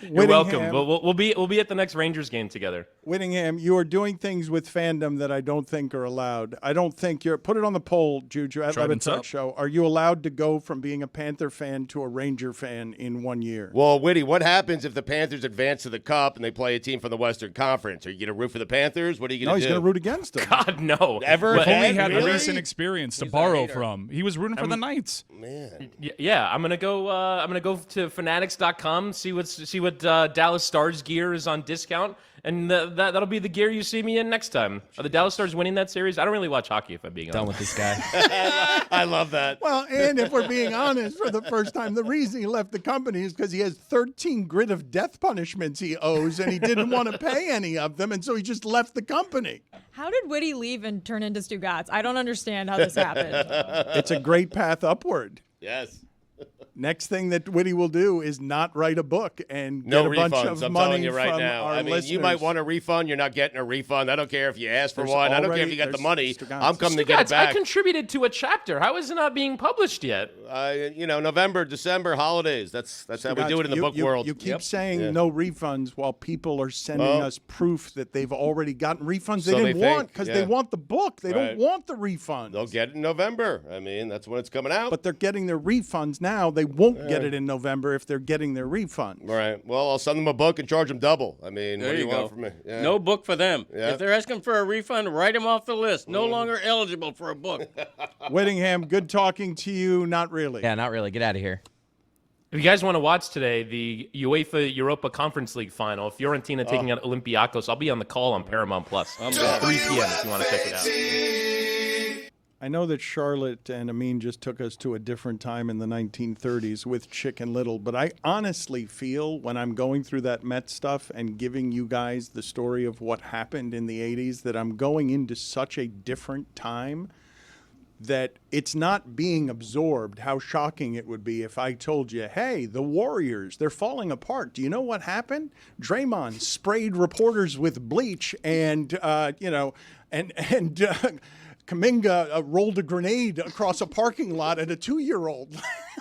You're welcome. We'll be at the next Rangers game together. Whittingham, you are doing things with fandom that I don't think are allowed. I don't think you're. Put it on the poll, Juju, at Le Batard Show. Are you allowed to go from being a Panther fan to a Ranger fan in 1 year? Well, Whitty, what happens if the Panthers advance to the Cup and they play a team from the Western Conference? Are you going to root for the Panthers? What are you going to do? No, he's going to root against them. God, no. Ever? If only he had Really? a recent experience to borrow from. He was rooting for the Knights. Man. Yeah, I'm gonna go. I'm gonna go to Fanatics.com, see what Dallas Stars gear is on discount, and that'll be the gear you see me in next time. Are the Dallas Stars winning that series? I don't really watch hockey, if I'm being honest. Done with this guy. I love that. Well, and if we're being honest, for the first time, the reason he left the company is because he has 13 grid of death punishments he owes, and he didn't want to pay any of them, and so he just left the company. How did Whitty leave and turn into Stugotz? I don't understand how this happened. It's a great path upward. Yes. Next thing that Whitty will do is not write a book and No get a bunch refunds, of I'm money telling you right from now. our I mean, listeners. you might want a refund. You're not getting a refund. I don't care if you ask for There's one. I don't care if you got the there's money. Stugotz. I'm coming to get it Stugotz, back. I contributed to a chapter. How is it not being published yet? November, December, holidays. That's how we do it in the book world. You keep saying no refunds while people are sending us proof that they've already gotten refunds So they they didn't want think, because yeah. they want the book. They Right. don't want the refund. They'll get it in November. I mean, that's when it's coming out. But they're getting their refunds now. They won't get it in November if they're getting their refund. Right. Well, I'll send them a book and charge them double. I mean, There what do you you go. want from me? Yeah. No book for them. Yeah. If they're asking for a refund, write them off the list. No longer eligible for a book. Whittingham, good talking to you. Not really. Yeah, not really. Get out of here. If you guys want to watch today, the UEFA Europa Conference League final, Fiorentina taking out Olympiacos, I'll be on the call on Paramount Plus. 3 p.m. if you want to check it out. I know that Charlotte and Amin just took us to a different time in the 1930s with Chicken Little, but I honestly feel when I'm going through that Met stuff and giving you guys the story of what happened in the 80s that I'm going into such a different time that it's not being absorbed. How shocking it would be if I told you, hey, the Warriors, they're falling apart. Do you know what happened? Draymond sprayed reporters with bleach and Kuminga rolled a grenade across a parking lot at a 2-year-old.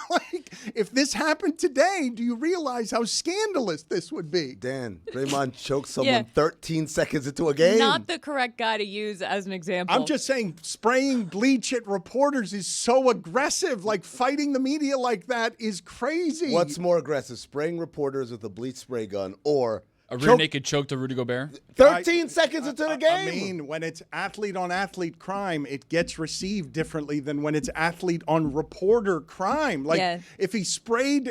Like, if this happened today, do you realize how scandalous this would be? Dan, Draymond choked someone 13 seconds into a game. Not the correct guy to use as an example. I'm just saying spraying bleach at reporters is so aggressive. Like, fighting the media like that is crazy. What's more aggressive, spraying reporters with a bleach spray gun or a rear naked choke to Rudy Golbert? 13 seconds into the game. I mean, when it's athlete-on-athlete crime, it gets received differently than when it's athlete-on-reporter crime. Like, if he sprayed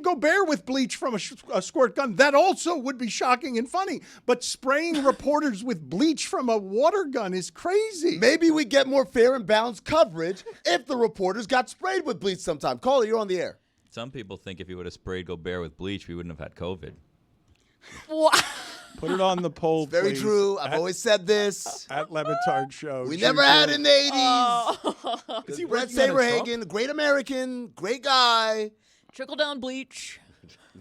Gobert with bleach from a squirt gun, that also would be shocking and funny. But spraying reporters with bleach from a water gun is crazy. Maybe we get more fair and balanced coverage if the reporters got sprayed with bleach sometime. Caller, you're on the air. Some people think if he would have sprayed Gobert with bleach, we wouldn't have had COVID. Put it on the poll, Very please. true. I've always said this. At Le Batard Show. We never had it in the 80s. Oh. Is he Brett Saberhagen, a great American, great guy, Trickle down bleach.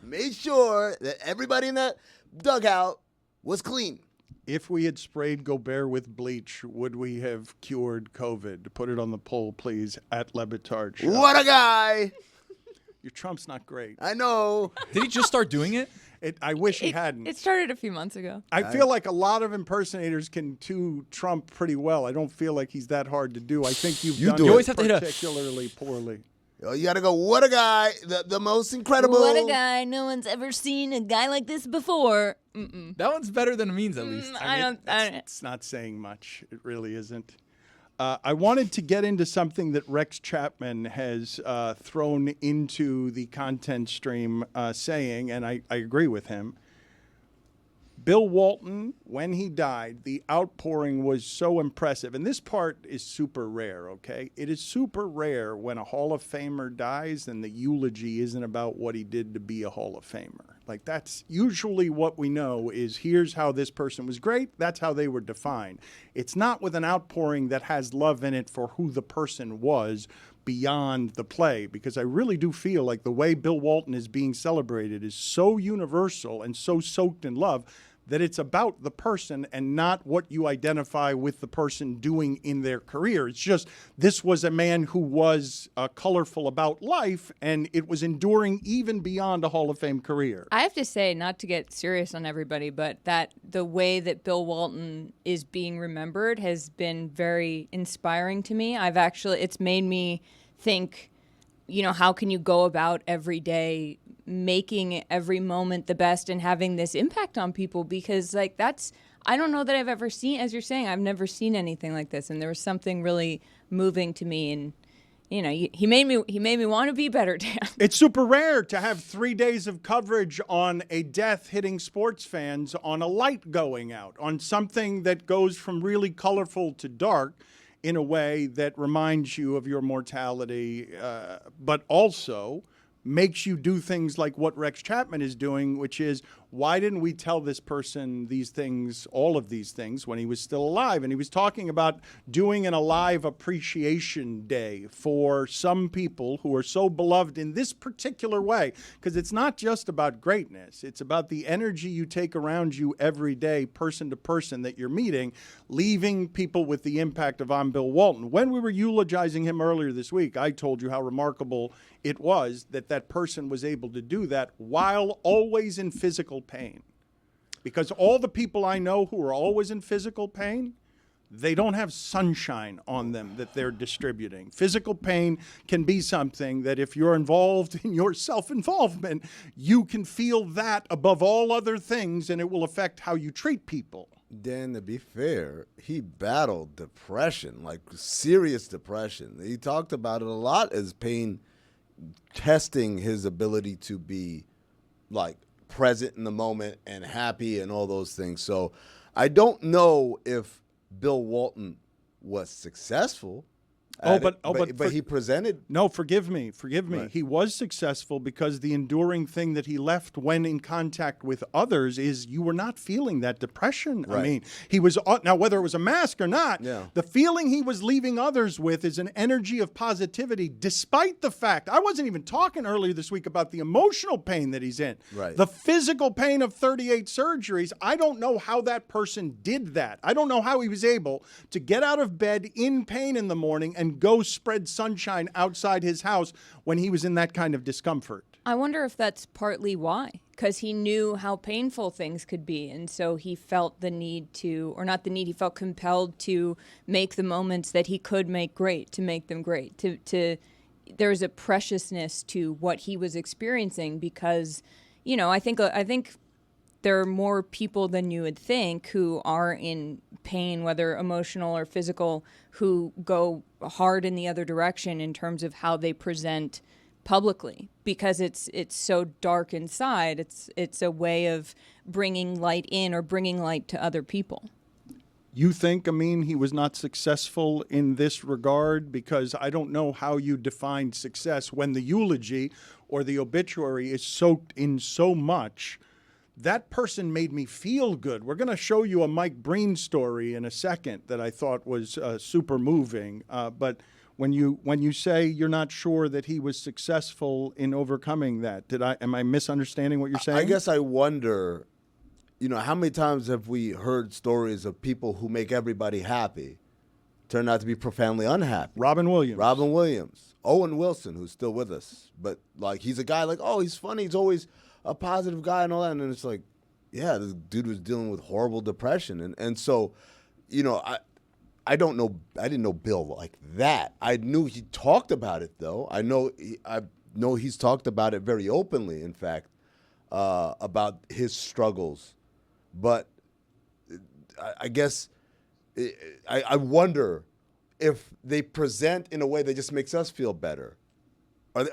made sure that everybody in that dugout was clean. If we had sprayed Gobert with bleach, would we have cured COVID? Put it on the poll, please, at Le Batard Show. What a guy. Your Trump's not great. I know. Did he just start doing it? I wish he hadn't. It started a few months ago. I feel like a lot of impersonators can do Trump pretty well. I don't feel like he's that hard to do. I think you've done You it always have to hit a- particularly poorly. You got to go, what a guy, the most incredible. What a guy. No one's ever seen a guy like this before. That one's better than it means, at least. It's not saying much. It really isn't. I wanted to get into something that Rex Chapman has thrown into the content stream saying, and I agree with him. Bill Walton, when he died, the outpouring was so impressive. And this part is super rare, okay? It is super rare when a Hall of Famer dies and the eulogy isn't about what he did to be a Hall of Famer. Like, that's usually what we know is here's how this person was great. That's how they were defined. It's not with an outpouring that has love in it for who the person was beyond the play, because I really do feel like the way Bill Walton is being celebrated is so universal and so soaked in love. that it's about the person and not what you identify with the person doing in their career. It's just, this was a man who was colorful about life, and it was enduring even beyond a Hall of Fame career. I have to say, not to get serious on everybody, but that the way that Bill Walton is being remembered has been very inspiring to me. It's made me think, how can you go about every day making every moment the best and having this impact on people? Because I don't know that I've ever seen, as you're saying, I've never seen anything like this. And there was something really moving to me, and he made me want to be better, Dan. It's super rare to have 3 days of coverage on a death hitting sports fans, on a light going out, on something that goes from really colorful to dark in a way that reminds you of your mortality, but also makes you do things like what Rex Chapman is doing, which is, why didn't we tell this person these things, all of these things, when he was still alive? And he was talking about doing an Alive Appreciation Day for some people who are so beloved in this particular way, because it's not just about greatness. It's about the energy you take around you every day, person to person that you're meeting, leaving people with the impact of I'm Bill Walton. When we were eulogizing him earlier this week, I told you how remarkable it was that that person was able to do that while always in physical pain. Because all the people I know who are always in physical pain, they don't have sunshine on them that they're distributing. Physical pain can be something that if you're involved in your self-involvement, you can feel that above all other things, and it will affect how you treat people. Dan, to be fair, he battled depression, like serious depression. He talked about it a lot as pain testing his ability to be like present in the moment and happy and all those things. So I don't know if Bill Walton was successful. But he presented. No, forgive me. Right. He was successful because the enduring thing that he left when in contact with others is you were not feeling that depression. Right. I mean, he was, now whether it was a mask or not, Yeah. the feeling he was leaving others with is an energy of positivity, despite the fact, I wasn't even talking earlier this week about the emotional pain that he's in. Right. The physical pain of 38 surgeries. I don't know how that person did that. I don't know how he was able to get out of bed in pain in the morning and go spread sunshine outside his house when he was in that kind of discomfort. I wonder if that's partly why, because he knew how painful things could be, and so he felt the need to, or not the need, he felt compelled to make the moments that he could make great, to make them great. There's a preciousness to what he was experiencing because, I think there are more people than you would think who are in pain, whether emotional or physical, who go hard in the other direction in terms of how they present publicly, because it's so dark inside. It's a way of bringing light in or bringing light to other people. You think, Amin, he was not successful in this regard? Because I don't know how you define success when the eulogy or the obituary is soaked in so much. That person made me feel good. We're going to show you a Mike Breen story in a second that I thought was super moving. But when you say you're not sure that he was successful in overcoming that, am I misunderstanding what you're saying? I guess I wonder, how many times have we heard stories of people who make everybody happy turn out to be profoundly unhappy? Robin Williams. Owen Wilson, who's still with us. But he's a guy he's funny, he's always a positive guy and all that, and it's like, yeah, this dude was dealing with horrible depression, and so, I don't know, I didn't know Bill like that. I knew he talked about it though. I know he's talked about it very openly, in fact, about his struggles, but I guess I wonder if they present in a way that just makes us feel better.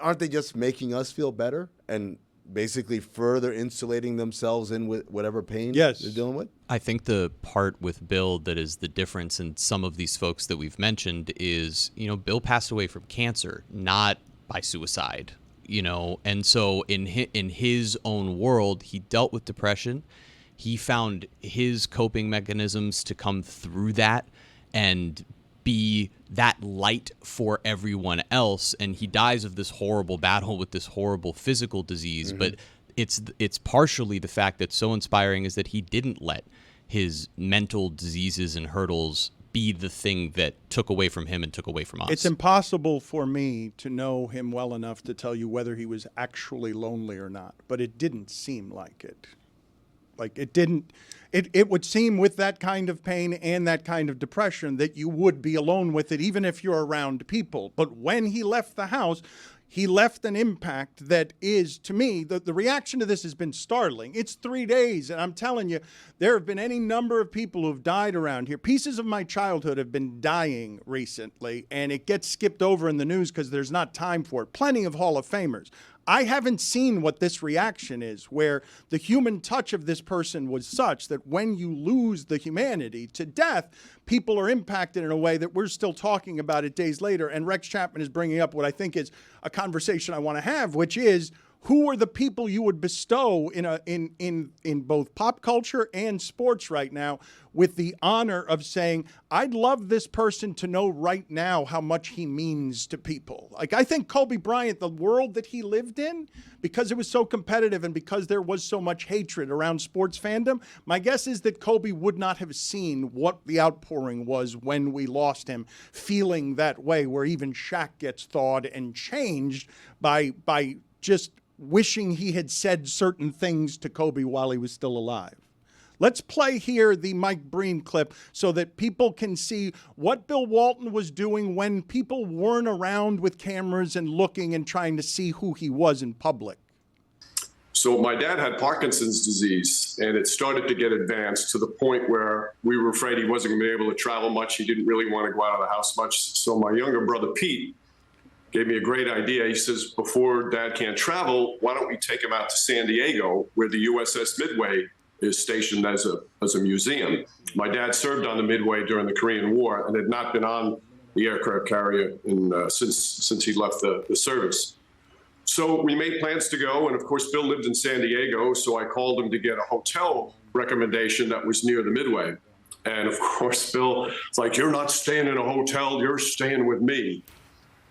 Aren't they just making us feel better and basically further insulating themselves in with whatever pain they're dealing with? I think the part with Bill that is the difference in some of these folks that we've mentioned is, Bill passed away from cancer, not by suicide, and so in his own world, he dealt with depression. He found his coping mechanisms to come through that and be that light for everyone else, and he dies of this horrible battle with this horrible physical disease, but it's partially the fact that's so inspiring is that he didn't let his mental diseases and hurdles be the thing that took away from him and took away from us. It's impossible for me to know him well enough to tell you whether he was actually lonely or not, but it didn't seem like it. Like it didn't, it would seem with that kind of pain and that kind of depression that you would be alone with it, even if you're around people. But when he left the house, he left an impact that is, to me, the reaction to this has been startling. It's 3 days, and I'm telling you, there have been any number of people who've died around here. Pieces of my childhood have been dying recently, and it gets skipped over in the news because there's not time for it. Plenty of Hall of Famers. I haven't seen what this reaction is, where the human touch of this person was such that when you lose the humanity to death, people are impacted in a way that we're still talking about it days later. And Rex Chapman is bringing up what I think is a conversation I want to have, which is, who are the people you would bestow in both pop culture and sports right now with the honor of saying, I'd love this person to know right now how much he means to people. Like, I think Kobe Bryant, the world that he lived in, because it was so competitive and because there was so much hatred around sports fandom, my guess is that Kobe would not have seen what the outpouring was when we lost him, feeling that way, where even Shaq gets thawed and changed by just wishing he had said certain things to Kobe while he was still alive. Let's play here the Mike Breen clip so that people can see what Bill Walton was doing when people weren't around with cameras and looking and trying to see who he was in public. So my dad had Parkinson's disease, and it started to get advanced to the point where we were afraid he wasn't going to be able to travel much. He didn't really want to go out of the house much. So my younger brother, Pete, gave me a great idea. He says, before Dad can't travel, why don't we take him out to San Diego, where the USS Midway is stationed as a museum. My dad served on the Midway during the Korean War and had not been on the aircraft carrier since he left the service. So we made plans to go, and of course, Bill lived in San Diego, so I called him to get a hotel recommendation that was near the Midway. And of course, Bill, it's like, you're not staying in a hotel, you're staying with me.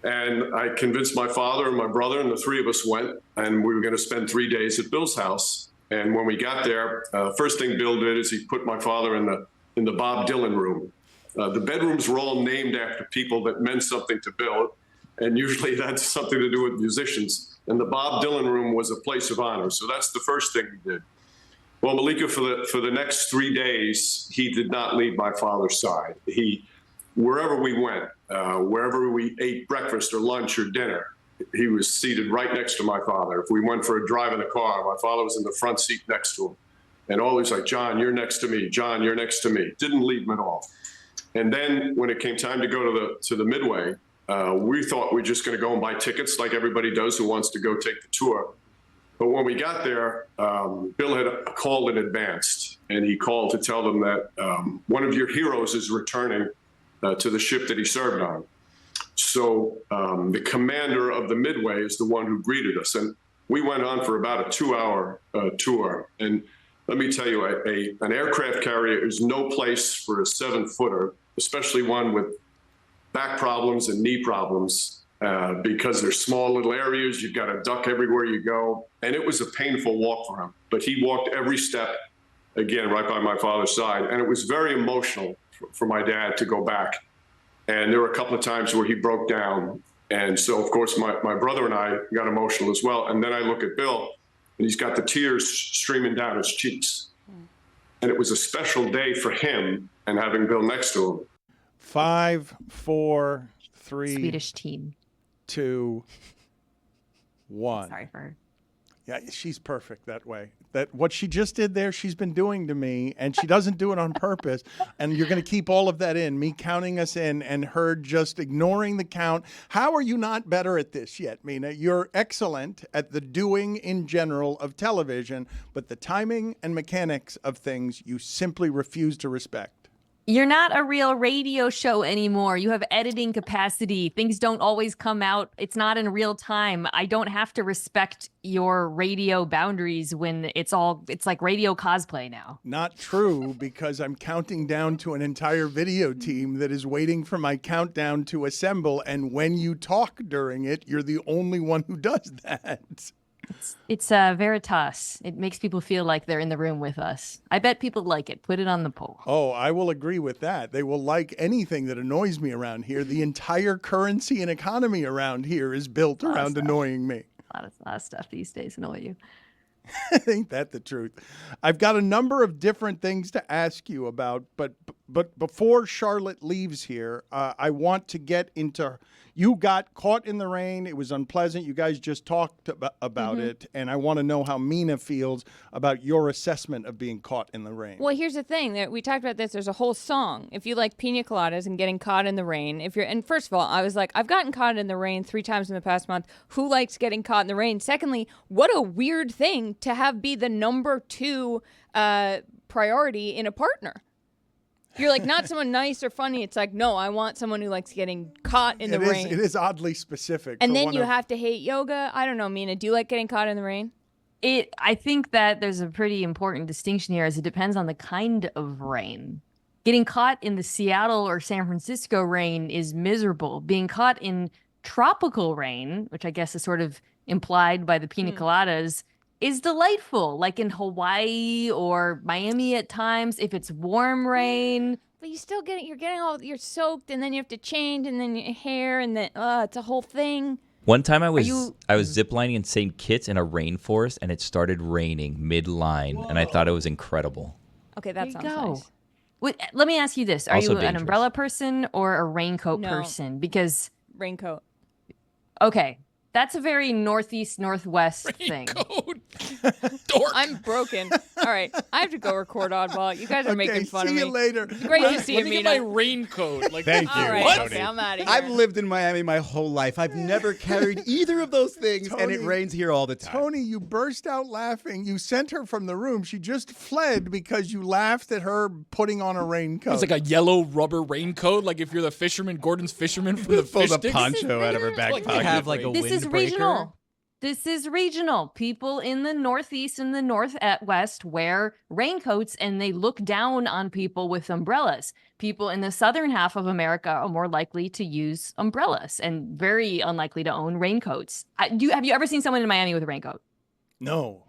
And I convinced my father and my brother, and the three of us went, and we were going to spend 3 days at Bill's house. And when we got there, first thing Bill did is he put my father in the Bob Dylan room. The bedrooms were all named after people that meant something to Bill, and usually that's something to do with musicians. And the Bob Dylan room was a place of honor. So that's the first thing we did. Well, Malika, for the next 3 days, he did not leave my father's side. Wherever we went, wherever we ate breakfast or lunch or dinner, he was seated right next to my father. If we went for a drive in the car, my father was in the front seat next to him. And always like, John, you're next to me. John, you're next to me. Didn't leave him at all. And then when it came time to go to the Midway, we thought we were just going to go and buy tickets like everybody does who wants to go take the tour. But when we got there, Bill had called in advance, and he called to tell them that one of your heroes is returning to the ship that he served on. So the commander of the Midway is the one who greeted us. And we went on for about a 2-hour tour. And let me tell you, an aircraft carrier is no place for a 7-footer, especially one with back problems and knee problems, because there's small little areas. You've got to duck everywhere you go. And it was a painful walk for him. But he walked every step, again, right by my father's side. And it was very emotional for my dad to go back. And there were a couple of times where he broke down. And so, of course, my brother and I got emotional as well. And then I look at Bill, and he's got the tears streaming down his cheeks. And it was a special day for him and having Bill next to him. 5, 4, 3. Swedish team. 2, 1. Sorry for her. Yeah, she's perfect that way. That what she just did there, she's been doing to me, and she doesn't do it on purpose. And you're going to keep all of that in, me counting us in and her just ignoring the count. How are you not better at this yet, Mina? You're excellent at the doing in general of television, but the timing and mechanics of things you simply refuse to respect. You're not a real radio show anymore. You have editing capacity. Things don't always come out. It's not in real time. I don't have to respect your radio boundaries when it's like radio cosplay now. Not true, because I'm counting down to an entire video team that is waiting for my countdown to assemble. And when you talk during it, you're the only one who does that. It's Veritas. It makes people feel like they're in the room with us. I bet people like it. Put it on the poll. Oh, I will agree with that. They will like anything that annoys me around here. The entire currency and economy around here is built around annoying me. A lot of stuff these days annoy you. Ain't that the truth? I've got a number of different things to ask you about, but before Charlotte leaves here, I want to get into. You got caught in the rain. It was unpleasant. You guys just talked about it, and I want to know how Mina feels about your assessment of being caught in the rain. Well, here's the thing that we talked about this. There's a whole song. If you like pina coladas and getting caught in the rain, and first of all, I was like, I've gotten caught in the rain 3 times in the past month. Who likes getting caught in the rain? Secondly, what a weird thing to have be the number 2 priority in a partner. You're like, not someone nice or funny. It's like, no, I want someone who likes getting caught in the rain. It is oddly specific. And then you have to hate yoga. I don't know, Mina. Do you like getting caught in the rain? I think that there's a pretty important distinction here, as it depends on the kind of rain. Getting caught in the Seattle or San Francisco rain is miserable. Being caught in tropical rain, which I guess is sort of implied by the pina coladas, is delightful, like in Hawaii or Miami at times, if it's warm rain. But you still you're soaked, and then you have to change, and then your hair, and then it's a whole thing. One time I was ziplining in St. Kitts in a rainforest, and it started raining mid-line, and I thought it was incredible. Okay, that sounds nice. Wait, let me ask you this. Are Also you dangerous. an umbrella person or a raincoat person? Because raincoat. Okay. That's a very northeast, northwest thing. I'm broken. All right. I have to go record Oddball. You guys are making fun of me. See you later. Great to see you, Let me get Mina. my raincoat. Like, Thank you. All right, Tony. okay, I'm out of here. I've lived in Miami my whole life. I've never carried either of those things, and it Tony, rains here all the time. Tony, you burst out laughing. You sent her from the room. She just fled because you laughed at her putting on a raincoat. It's like a yellow rubber raincoat. Like if you're the fisherman, Gordon's fisherman from the fish Pulls a sticks. poncho out of her back pocket. Have like a This is regional. This is regional. People in the Northeast and the Northwest wear raincoats, and they look down on people with umbrellas. People in the southern half of America are more likely to use umbrellas and very unlikely to own raincoats. Have you ever seen someone in Miami with a raincoat? No.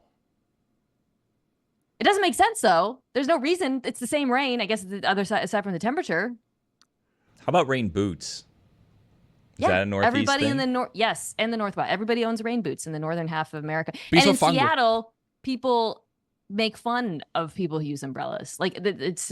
It doesn't make sense, though. There's no reason. It's the same rain. I guess the other side, aside from the temperature. How about rain boots? Is that a Northeast everybody thing? in the north, yes, and the Northwest. Everybody owns rain boots in the northern half of America. Piece And in of fungo. Seattle, people make fun of people who use umbrellas. Like it's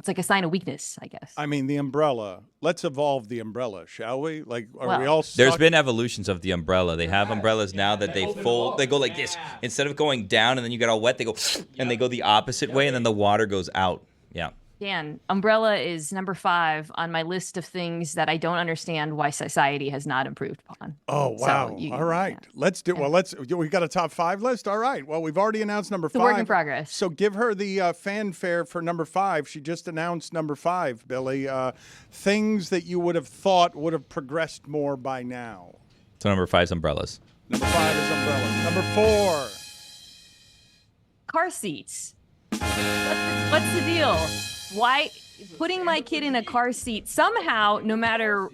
like a sign of weakness, I guess. I mean, the umbrella. Let's evolve the umbrella, shall we? Like, are we all stuck? There's been evolutions of the umbrella. They have umbrellas now that they fold. They go like this. Instead of going down and then you get all wet, they go and they go the opposite way, and then the water goes out. Yeah. Dan, umbrella is number 5 on my list of things that I don't understand why society has not improved upon. Oh, wow. So All right. Let's do, we got a top 5 list. All right. Well, we've already announced number 5. It's a work in progress. So give her the fanfare for number 5. She just announced number 5, Billy. Things that you would have thought would have progressed more by now. So number 5 is umbrellas. Number 5 is umbrellas. Number 4. Car seats. What's the deal? Why putting my kid in a car seat somehow, no matter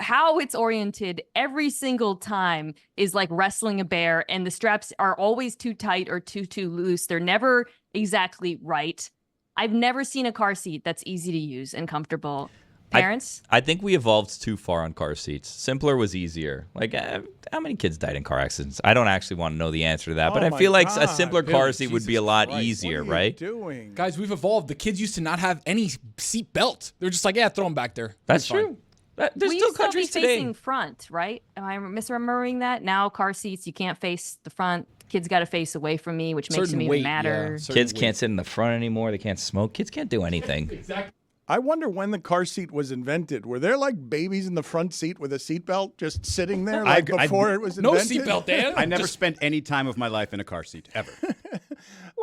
how it's oriented, every single time is like wrestling a bear, and the straps are always too tight or too loose. They're never exactly right. I've never seen a car seat that's easy to use and comfortable. Parents? I think we evolved too far on car seats. Simpler was easier. Like, how many kids died in car accidents? I don't actually want to know the answer to that, but I feel like a simpler car seat would be a lot easier, right? Guys, we've evolved. The kids used to not have any seat belt. They're just like, yeah, throw them back there. That's fine. true. There's we still used to countries be today. facing front, right? Am I misremembering that? Now car seats, you can't face the front. Kids got to face away from me, which makes them even madder. Kids can't sit in the front anymore. They can't smoke. Kids can't do anything. Exactly. I wonder when the car seat was invented. Were there like babies in the front seat with a seatbelt just sitting there like before it was invented? No seatbelt, Dan. I never spent any time of my life in a car seat, ever.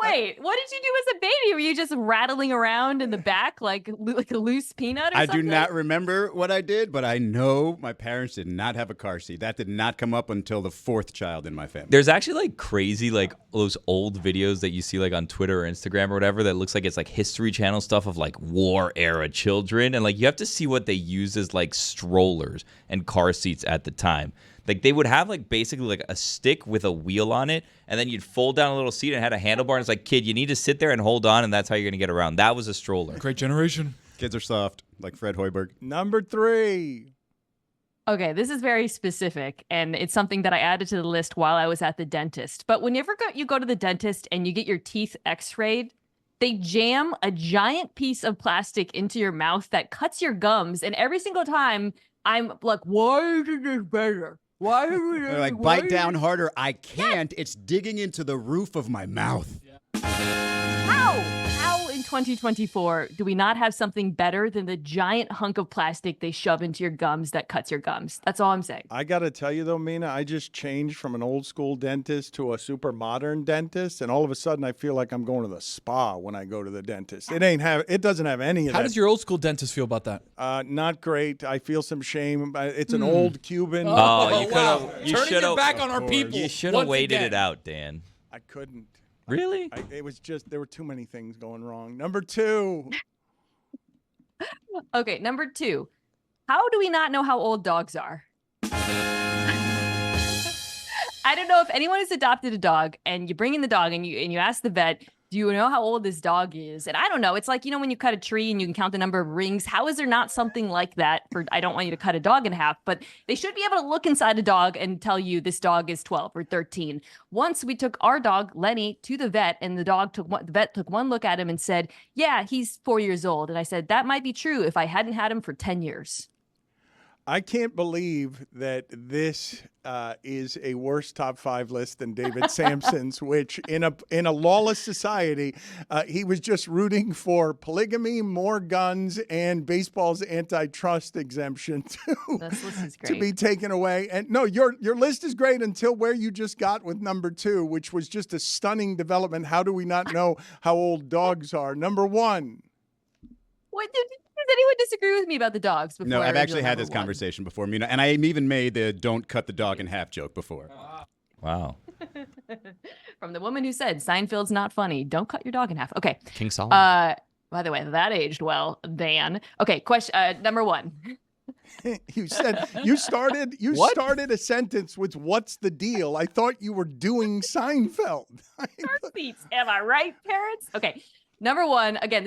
Wait, what did you do as a baby? Were you just rattling around in the back like a loose peanut or I something? do not remember what I did, but I know my parents did not have a car seat. That did not come up until the 4th child in my family. There's actually like crazy, like those old videos that you see like on Twitter or Instagram or whatever that looks like it's like History Channel stuff of like war era children. And like you have to see what they use as like strollers and car seats at the time. Like they would have like basically like a stick with a wheel on it, and then you'd fold down a little seat and it had a handlebar, and it's like, kid, you need to sit there and hold on, and that's how you're going to get around. That was a stroller. Great generation. Kids are soft, like Fred Hoiberg. Number 3. Okay, this is very specific, and it's something that I added to the list while I was at the dentist. But whenever you go to the dentist and you get your teeth x-rayed, they jam a giant piece of plastic into your mouth that cuts your gums. And every single time, I'm like, why is this better? Why are we They're like, bite down harder. I can't. It's digging into the roof of my mouth. How in 2024 do we not have something better than the giant hunk of plastic they shove into your gums that cuts your gums? That's all I'm saying. I got to tell you, though, Mina, I just changed from an old school dentist to a super modern dentist, and all of a sudden I feel like I'm going to the spa when I go to the dentist. It doesn't have any of that. How does your old school dentist feel about that? Not great. I feel some shame. It's an old Cuban. Oh, you could have. You Turning should your back on our people. You should have waited it out, Dan. I couldn't. Really? It was just, there were too many things going wrong. Number 2. Okay, number 2. How do we not know how old dogs are? I don't know if anyone has adopted a dog and you bring in the dog and you ask the vet, do you know how old this dog is? And I don't know. It's like, when you cut a tree and you can count the number of rings. How is there not something like that for, I don't want you to cut a dog in half, but they should be able to look inside a dog and tell you this dog is 12 or 13. Once we took our dog, Lenny, to the vet, and the vet took one look at him and said, yeah, he's 4 years old. And I said, that might be true if I hadn't had him for 10 years. I can't believe that this is a worse top 5 list than David Sampson's, which in a lawless society, he was just rooting for polygamy, more guns, and baseball's antitrust exemption to be taken away. And no, your list is great until where you just got with number 2, which was just a stunning development. How do we not know how old dogs are? Number 1. What did anyone disagree with me about the dogs before? No, I've actually had this conversation before, Mina, and I even made the don't cut the dog in half joke before. Wow. From the woman who said Seinfeld's not funny. Don't cut your dog in half. Okay. King Solomon. By the way, that aged well, Dan. Okay, question number 1. You started a sentence with "What's the deal?" I thought you were doing Seinfeld. Car seats, am I right, parents? Okay. Number 1, again,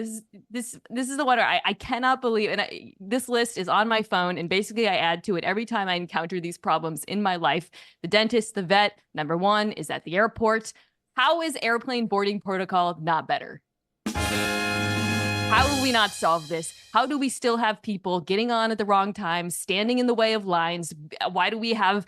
this is the one where I cannot believe, and this list is on my phone, and basically I add to it every time I encounter these problems in my life. The dentist, the vet. Number 1 is at the airport. How is airplane boarding protocol not better? How will we not solve this? How do we still have people getting on at the wrong time, standing in the way of lines? Why do we have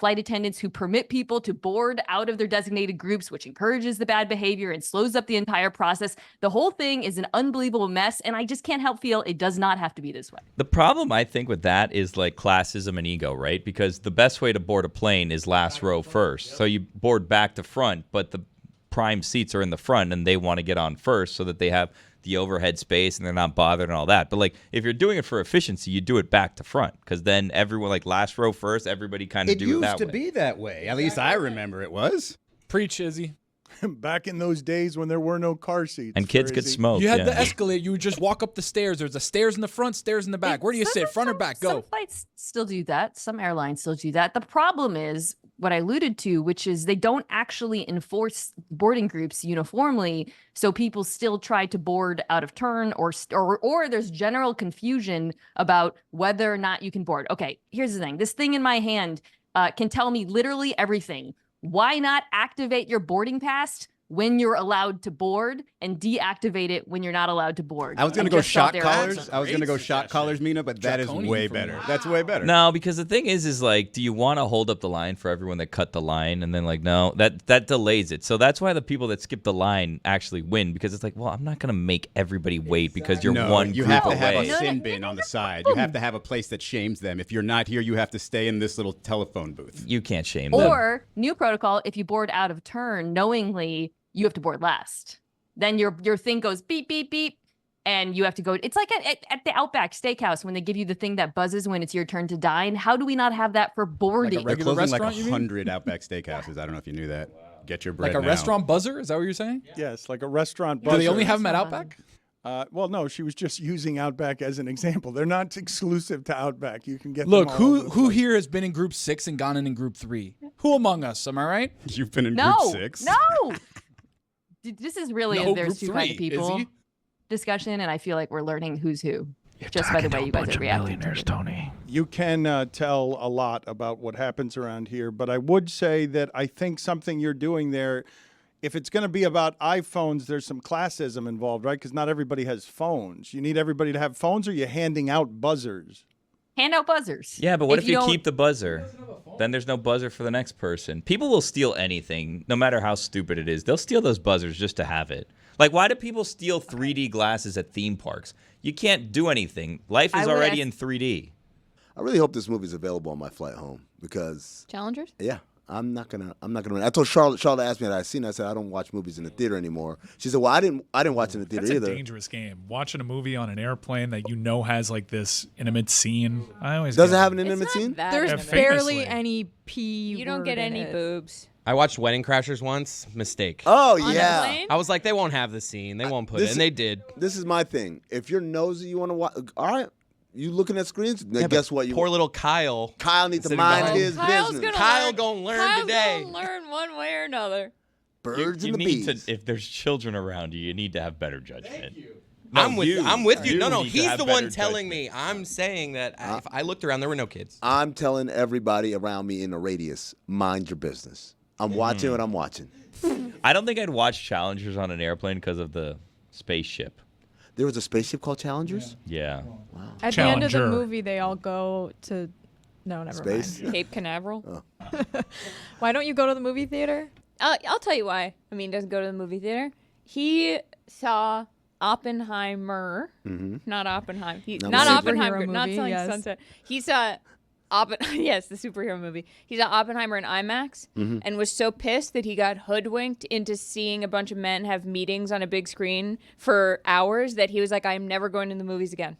flight attendants who permit people to board out of their designated groups, which encourages the bad behavior and slows up the entire process? The whole thing is an unbelievable mess, and I just can't help feel it does not have to be this way. The problem, I think, with that is like classism and ego, right? Because the best way to board a plane is last row first. So you board back to front, but the prime seats are in the front, and they want to get on first so that they have the overhead space and they're not bothered and all that. But like if you're doing it for efficiency, you do it back to front, because then everyone, like last row first, everybody kind of do it that way. It used to be that way. At least I remember it was. Preach, Izzy. Back in those days when there were no car seats. And kids could smoke. You had the escalator. You would just walk up the stairs. There's a stairs in the front, stairs in the back. Where do you sit? Front or back? Go. Some flights still do that. Some airlines still do that. The problem is what I alluded to, which is they don't actually enforce boarding groups uniformly. So people still try to board out of turn, or there's general confusion about whether or not you can board. Okay, here's the thing. This thing in my hand can tell me literally everything. Why not activate your boarding pass when you're allowed to board and deactivate it when you're not allowed to board? I was going to go shot collars. I was going to go shot collars, Mina, but that is way better. That's way better. No, because the thing is like, do you want to hold up the line for everyone that cut the line? And then like, no, that delays it. So that's why the people that skip the line actually win, because it's like, well, I'm not going to make everybody wait because you're one you group have to away. have a sin bin on the side. You have to have a place that shames them. If you're not here, you have to stay in this little telephone booth. You can't shame them. Or new protocol, if you board out of turn knowingly, you have to board last. Then your thing goes beep, beep, beep, and you have to go. It's like at the Outback Steakhouse when they give you the thing that buzzes when it's your turn to dine. How do we not have that for boarding? They're closing like 100 Outback Steakhouses. I don't know if you knew that. Get your bread Like a now. restaurant buzzer? Is that what you're saying? Yes, like a restaurant buzzer. Do they only have them at Outback? Well, no, she was just using Outback as an example. They're not exclusive to Outback. You can get Look, them all over the who place. here has been in Group 6 and gone in Group 3? Who among us? Am I right? You've been in No, Group 6? no. This is really No, a There's Group Two Kind of 3, is People he? discussion, and I feel like we're learning who's who just by the way you guys are reacting. Tony. You can tell a lot about what happens around here, but I would say that I think something you're doing there, if it's going to be about iPhones, there's some classism involved, right? Because not everybody has phones. You need everybody to have phones, or you're handing out buzzers? Hand out buzzers. Yeah, but what if you don't- keep the buzzer? Then there's no buzzer for the next person. People will steal anything, no matter how stupid it is. They'll steal those buzzers just to have it. Like, why do people steal 3D glasses at theme parks? You can't do anything. Life is already in 3D. I really hope this movie's available on my flight home because Challengers? Yeah, I'm not gonna run. I told Charlotte asked me that I seen it. I said I don't watch movies in the theater anymore. She said, well, I didn't watch it in the theater That's either. a dangerous game. Watching a movie on an airplane that you know has like this intimate scene. I always Does it get have an intimate scene? There's Yeah, barely famously. any pee. You don't get any boobs. I watched Wedding Crashers once. Mistake. Oh On a yeah. plane? I was like, they won't have the scene. They won't put it, and they did. This is my thing. If you're nosy, you want to watch. All right, you looking at screens. Then guess what? You Poor little Kyle. Kyle needs to Sitting mind behind- his Kyle's business. gonna gonna learn Kyle's today. gonna learn one way or another. Birds You and the need bees. to, if there's children around you, you need to have better judgment. No, I'm with you. No, need to he's have the one better telling judgment. me. I'm saying that if I looked around, there were no kids. I'm telling everybody around me in the radius, mind your business. I'm watching what I'm watching. I don't think I'd watch Challengers on an airplane because of the spaceship. There was a spaceship called Challengers? Yeah. Wow. At the end of the Challenger. movie, they all go to. No, never Space? mind. Cape Canaveral. Why don't you go to the movie theater? I'll tell you why. I mean, doesn't go to the movie theater. He saw Oppenheimer, not Oppenheim. Not Not movie. Oppenheimer. Superhero Not movie, Selling yes. Sunset. He saw yes, the superhero movie. He saw Oppenheimer in IMAX and was so pissed that he got hoodwinked into seeing a bunch of men have meetings on a big screen for hours that he was like, I'm never going to the movies again.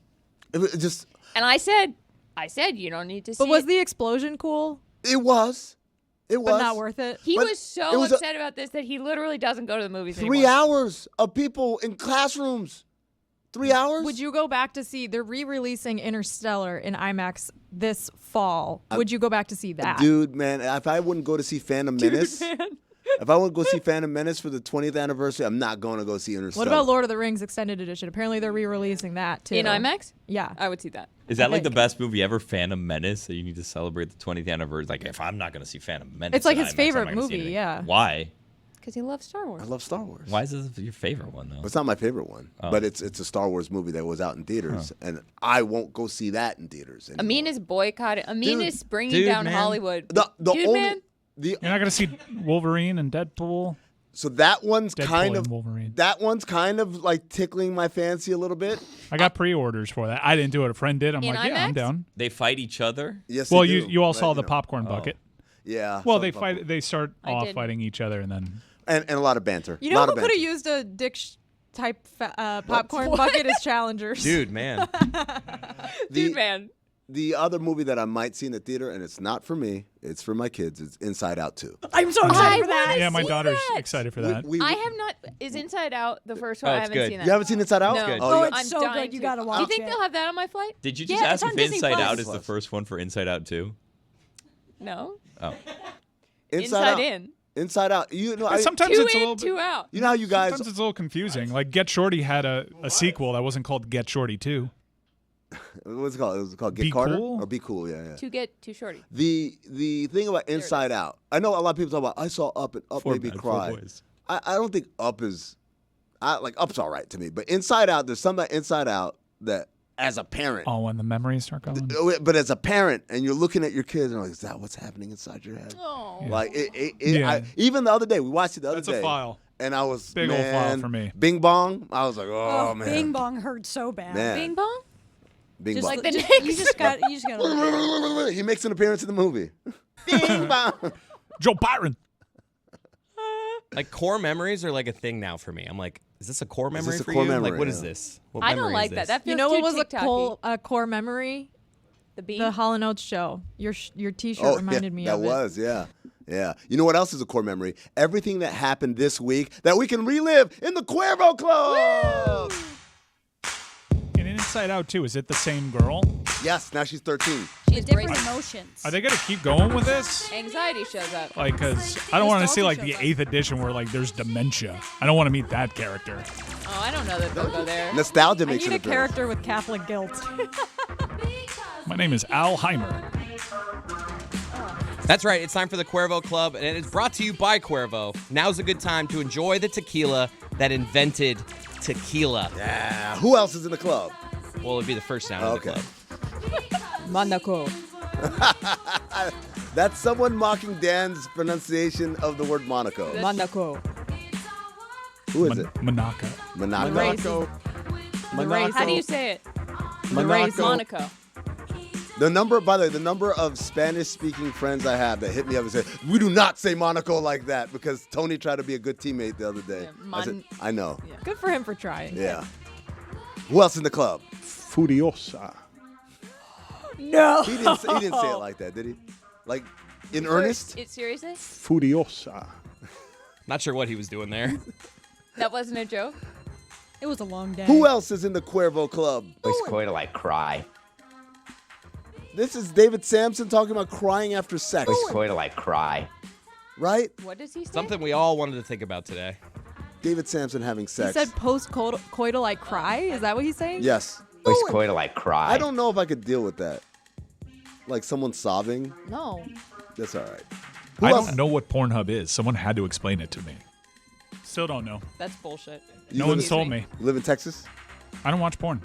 It was just. And I said, you don't need to see But was it. the explosion cool? It was. It was. But not worth it. He But was so it was upset about this that he literally doesn't go to the movies 3 anymore. hours of people in classrooms. 3 hours? Would you go back to see? They're re-releasing Interstellar in IMAX this fall. Would you go back to see that? Dude, man, if I wouldn't go to see Phantom Menace, if I wouldn't go see Phantom Menace for the 20th anniversary, I'm not going to go see Interstellar. What about Lord of the Rings Extended Edition? Apparently they're re-releasing that too. In IMAX? Yeah. I would see that. Is that like the think. best movie ever, Phantom Menace? That you need to celebrate the 20th anniversary? Like, if I'm not going to see Phantom Menace, It's like in his IMAX, I'm favorite not gonna see movie, anything. yeah. Why? Because he loves Star Wars. I love Star Wars. Why is this your favorite one, though? It's not my favorite one, Oh. but it's a Star Wars movie that was out in theaters, and I won't go see that in theaters anymore. Amin is boycotting. Amin is bringing down man. Hollywood. The Dude, only man. You're not gonna see Wolverine and Deadpool. So that one's Deadpool kind and of Wolverine. like tickling my fancy a little bit. I got pre-orders for that. I didn't do it. A friend did. I'm In like, yeah, I'm IMAX? down. They fight each other? Yes, Well, they you do, all but, saw the know. popcorn bucket. Yeah. Well, some they popcorn. fight. They start off didn't. fighting each other, and then and a lot of banter. You know lot who of could have banter. used a dick type popcorn bucket as Challengers? Dude, man. Dude, man. The other movie that I might see in the theater, and it's not for me, it's for my kids. It's Inside Out 2. I'm so excited for I that. yeah, my see daughter's that. excited for that. We- I have not. Is Inside Out the first one? Oh, I it's haven't good. seen that. you haven't seen Inside Out? No. good. Oh, it's I'm so dying good. You to. gotta watch Do you think it. they'll have that on my flight? Did you just Yeah, ask it's on if Disney Inside Plus. Out is the first one for Inside Out 2? No. Oh. Inside Out. In. Inside Out. You know, But sometimes Two it's a in, little bit. two out. you know how you guys. Sometimes it's a little confusing. Like Get Shorty had a sequel that wasn't called Get Shorty 2. What's it called? It was called Get Be Carter Cool? or Be Cool. Yeah, yeah. To get too shorty. The thing about Inside Out, I know a lot of people talk about. I saw Up and Up Four made me Bad, Four cry. Boys. I don't think Up is. Up's all right to me, but Inside Out, there's something about Inside Out that, as a parent, Oh, when the memories start going. but as a parent, and you're looking at your kids, and like, is that what's happening inside your head? Oh. Like Yeah. even the other day, we watched it the other That's day. a file. And I was Big old file man, for me. Bing Bong. I was like, oh, man. Bing Bong hurt so bad. Man. Bing bong? Bing Just Bong. like the You Knicks. just got. You just got. He makes an appearance in the movie. Bing Bong. Joe Byron. Like core memories are like a thing now for me. I'm like, is this a core memory this a for core you? memory, Like, what is yeah. this? What I don't memory like is that. this? That feels You know too what was TikTok-y. a core memory? The bean? The Hall & Oates show. Your T-shirt Oh, reminded me that of it. was, yeah. Yeah. You know what else is a core memory? Everything that happened this week that we can relive in the Cuervo Club. Inside Out 2, is it the same girl? Yes, now she's 13. With different emotions. Are they going to keep going with this? Anxiety shows up. Like, because I don't want to see, like, the 8th edition where, like, there's dementia. I don't want to meet that character. Oh, I don't know that they'll go there. Nostalgia I makes need it a character with Catholic guilt. My name is Al Heimer. That's right. It's time for the Cuervo Club, and it's brought to you by Cuervo. Now's a good time to enjoy the tequila that invented tequila. Yeah. Who else is in the club? Well, it'd be the first sound of the club. Monaco. That's someone mocking Dan's pronunciation of the word Monaco. Monaco. Who is it? Monaco. Monaco. Monaco. How do you say it? Monaco. The number, by the way, the number of Spanish-speaking friends I have that hit me up and say, we do not say Monaco like that, because Tony tried to be a good teammate the other day. I said, I know. Yeah. Good for him for trying. Yeah. Who else in the club? Furiosa. No. He didn't say it like that, did he? Like, in earnest? Seriously? Furiosa. Not sure what he was doing there. That wasn't a joke? It was a long day. Who else is in the Cuervo Club? It's going to like cry. This is David Sampson talking about crying after sex. It's going to like cry. Right? What does he say? Something we all wanted to think about today. David Sampson having He sex. said post-coital like cry? Is that what he's saying? Yes. It's going to like cry. I don't know if I could deal with that. Like someone sobbing. No. That's all right. I don't know what Pornhub is. Someone had to explain it to me. Still don't know. That's bullshit. No one's told me. You live in Texas? I don't watch porn.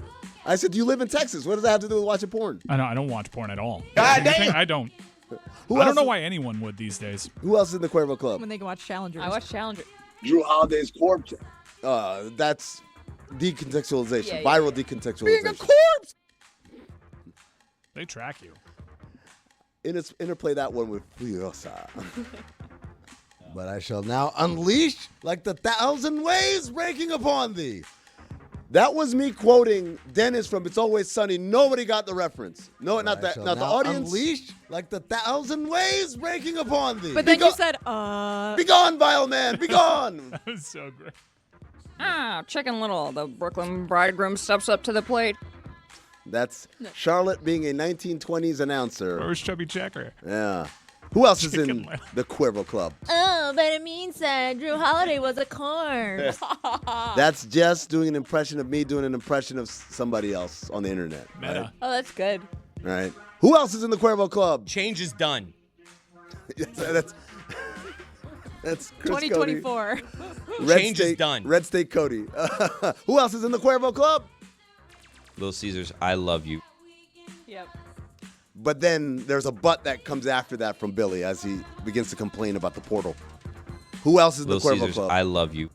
I said, you live in Texas. What does that have to do with watching porn? I don't watch porn at all. God damn! I don't. Who I don't else know is- why anyone would these days. Who else is in the Cuervo Club? When they can watch Challengers. I watch Challenger. Drew Holiday's corpse. That's decontextualization. Yeah, Viral decontextualization. Being a corpse. They track you. Interplay that one with Furiosa. But I shall now unleash like the 1,000 waves breaking upon thee. That was me quoting Dennis from It's Always Sunny. Nobody got the reference. No, not that. Not the audience. Unleash like the 1,000 waves breaking upon thee. But then you said, Be gone, vile man. Be gone. That was so great. Chicken Little. The Brooklyn bridegroom steps up to the plate. That's Charlotte being a 1920s announcer. Where's Chubby Checker? Yeah. Who else is in the Cuervo Club? Oh, but it means that Drew Holiday was a corpse. That's Jess doing an impression of me doing an impression of somebody else on the internet. Right? Oh, that's good. Right. Who else is in the Cuervo Club? Change is done. that's Chris 2024. Cody. Red Change State, is done. Red State Cody. Who else is in the Cuervo Club? Little Caesars, I love you. Yep. But then there's a but that comes after that from Billy as he begins to complain about the portal. Who else is in the Little Cuervo Caesars, Club? I love you.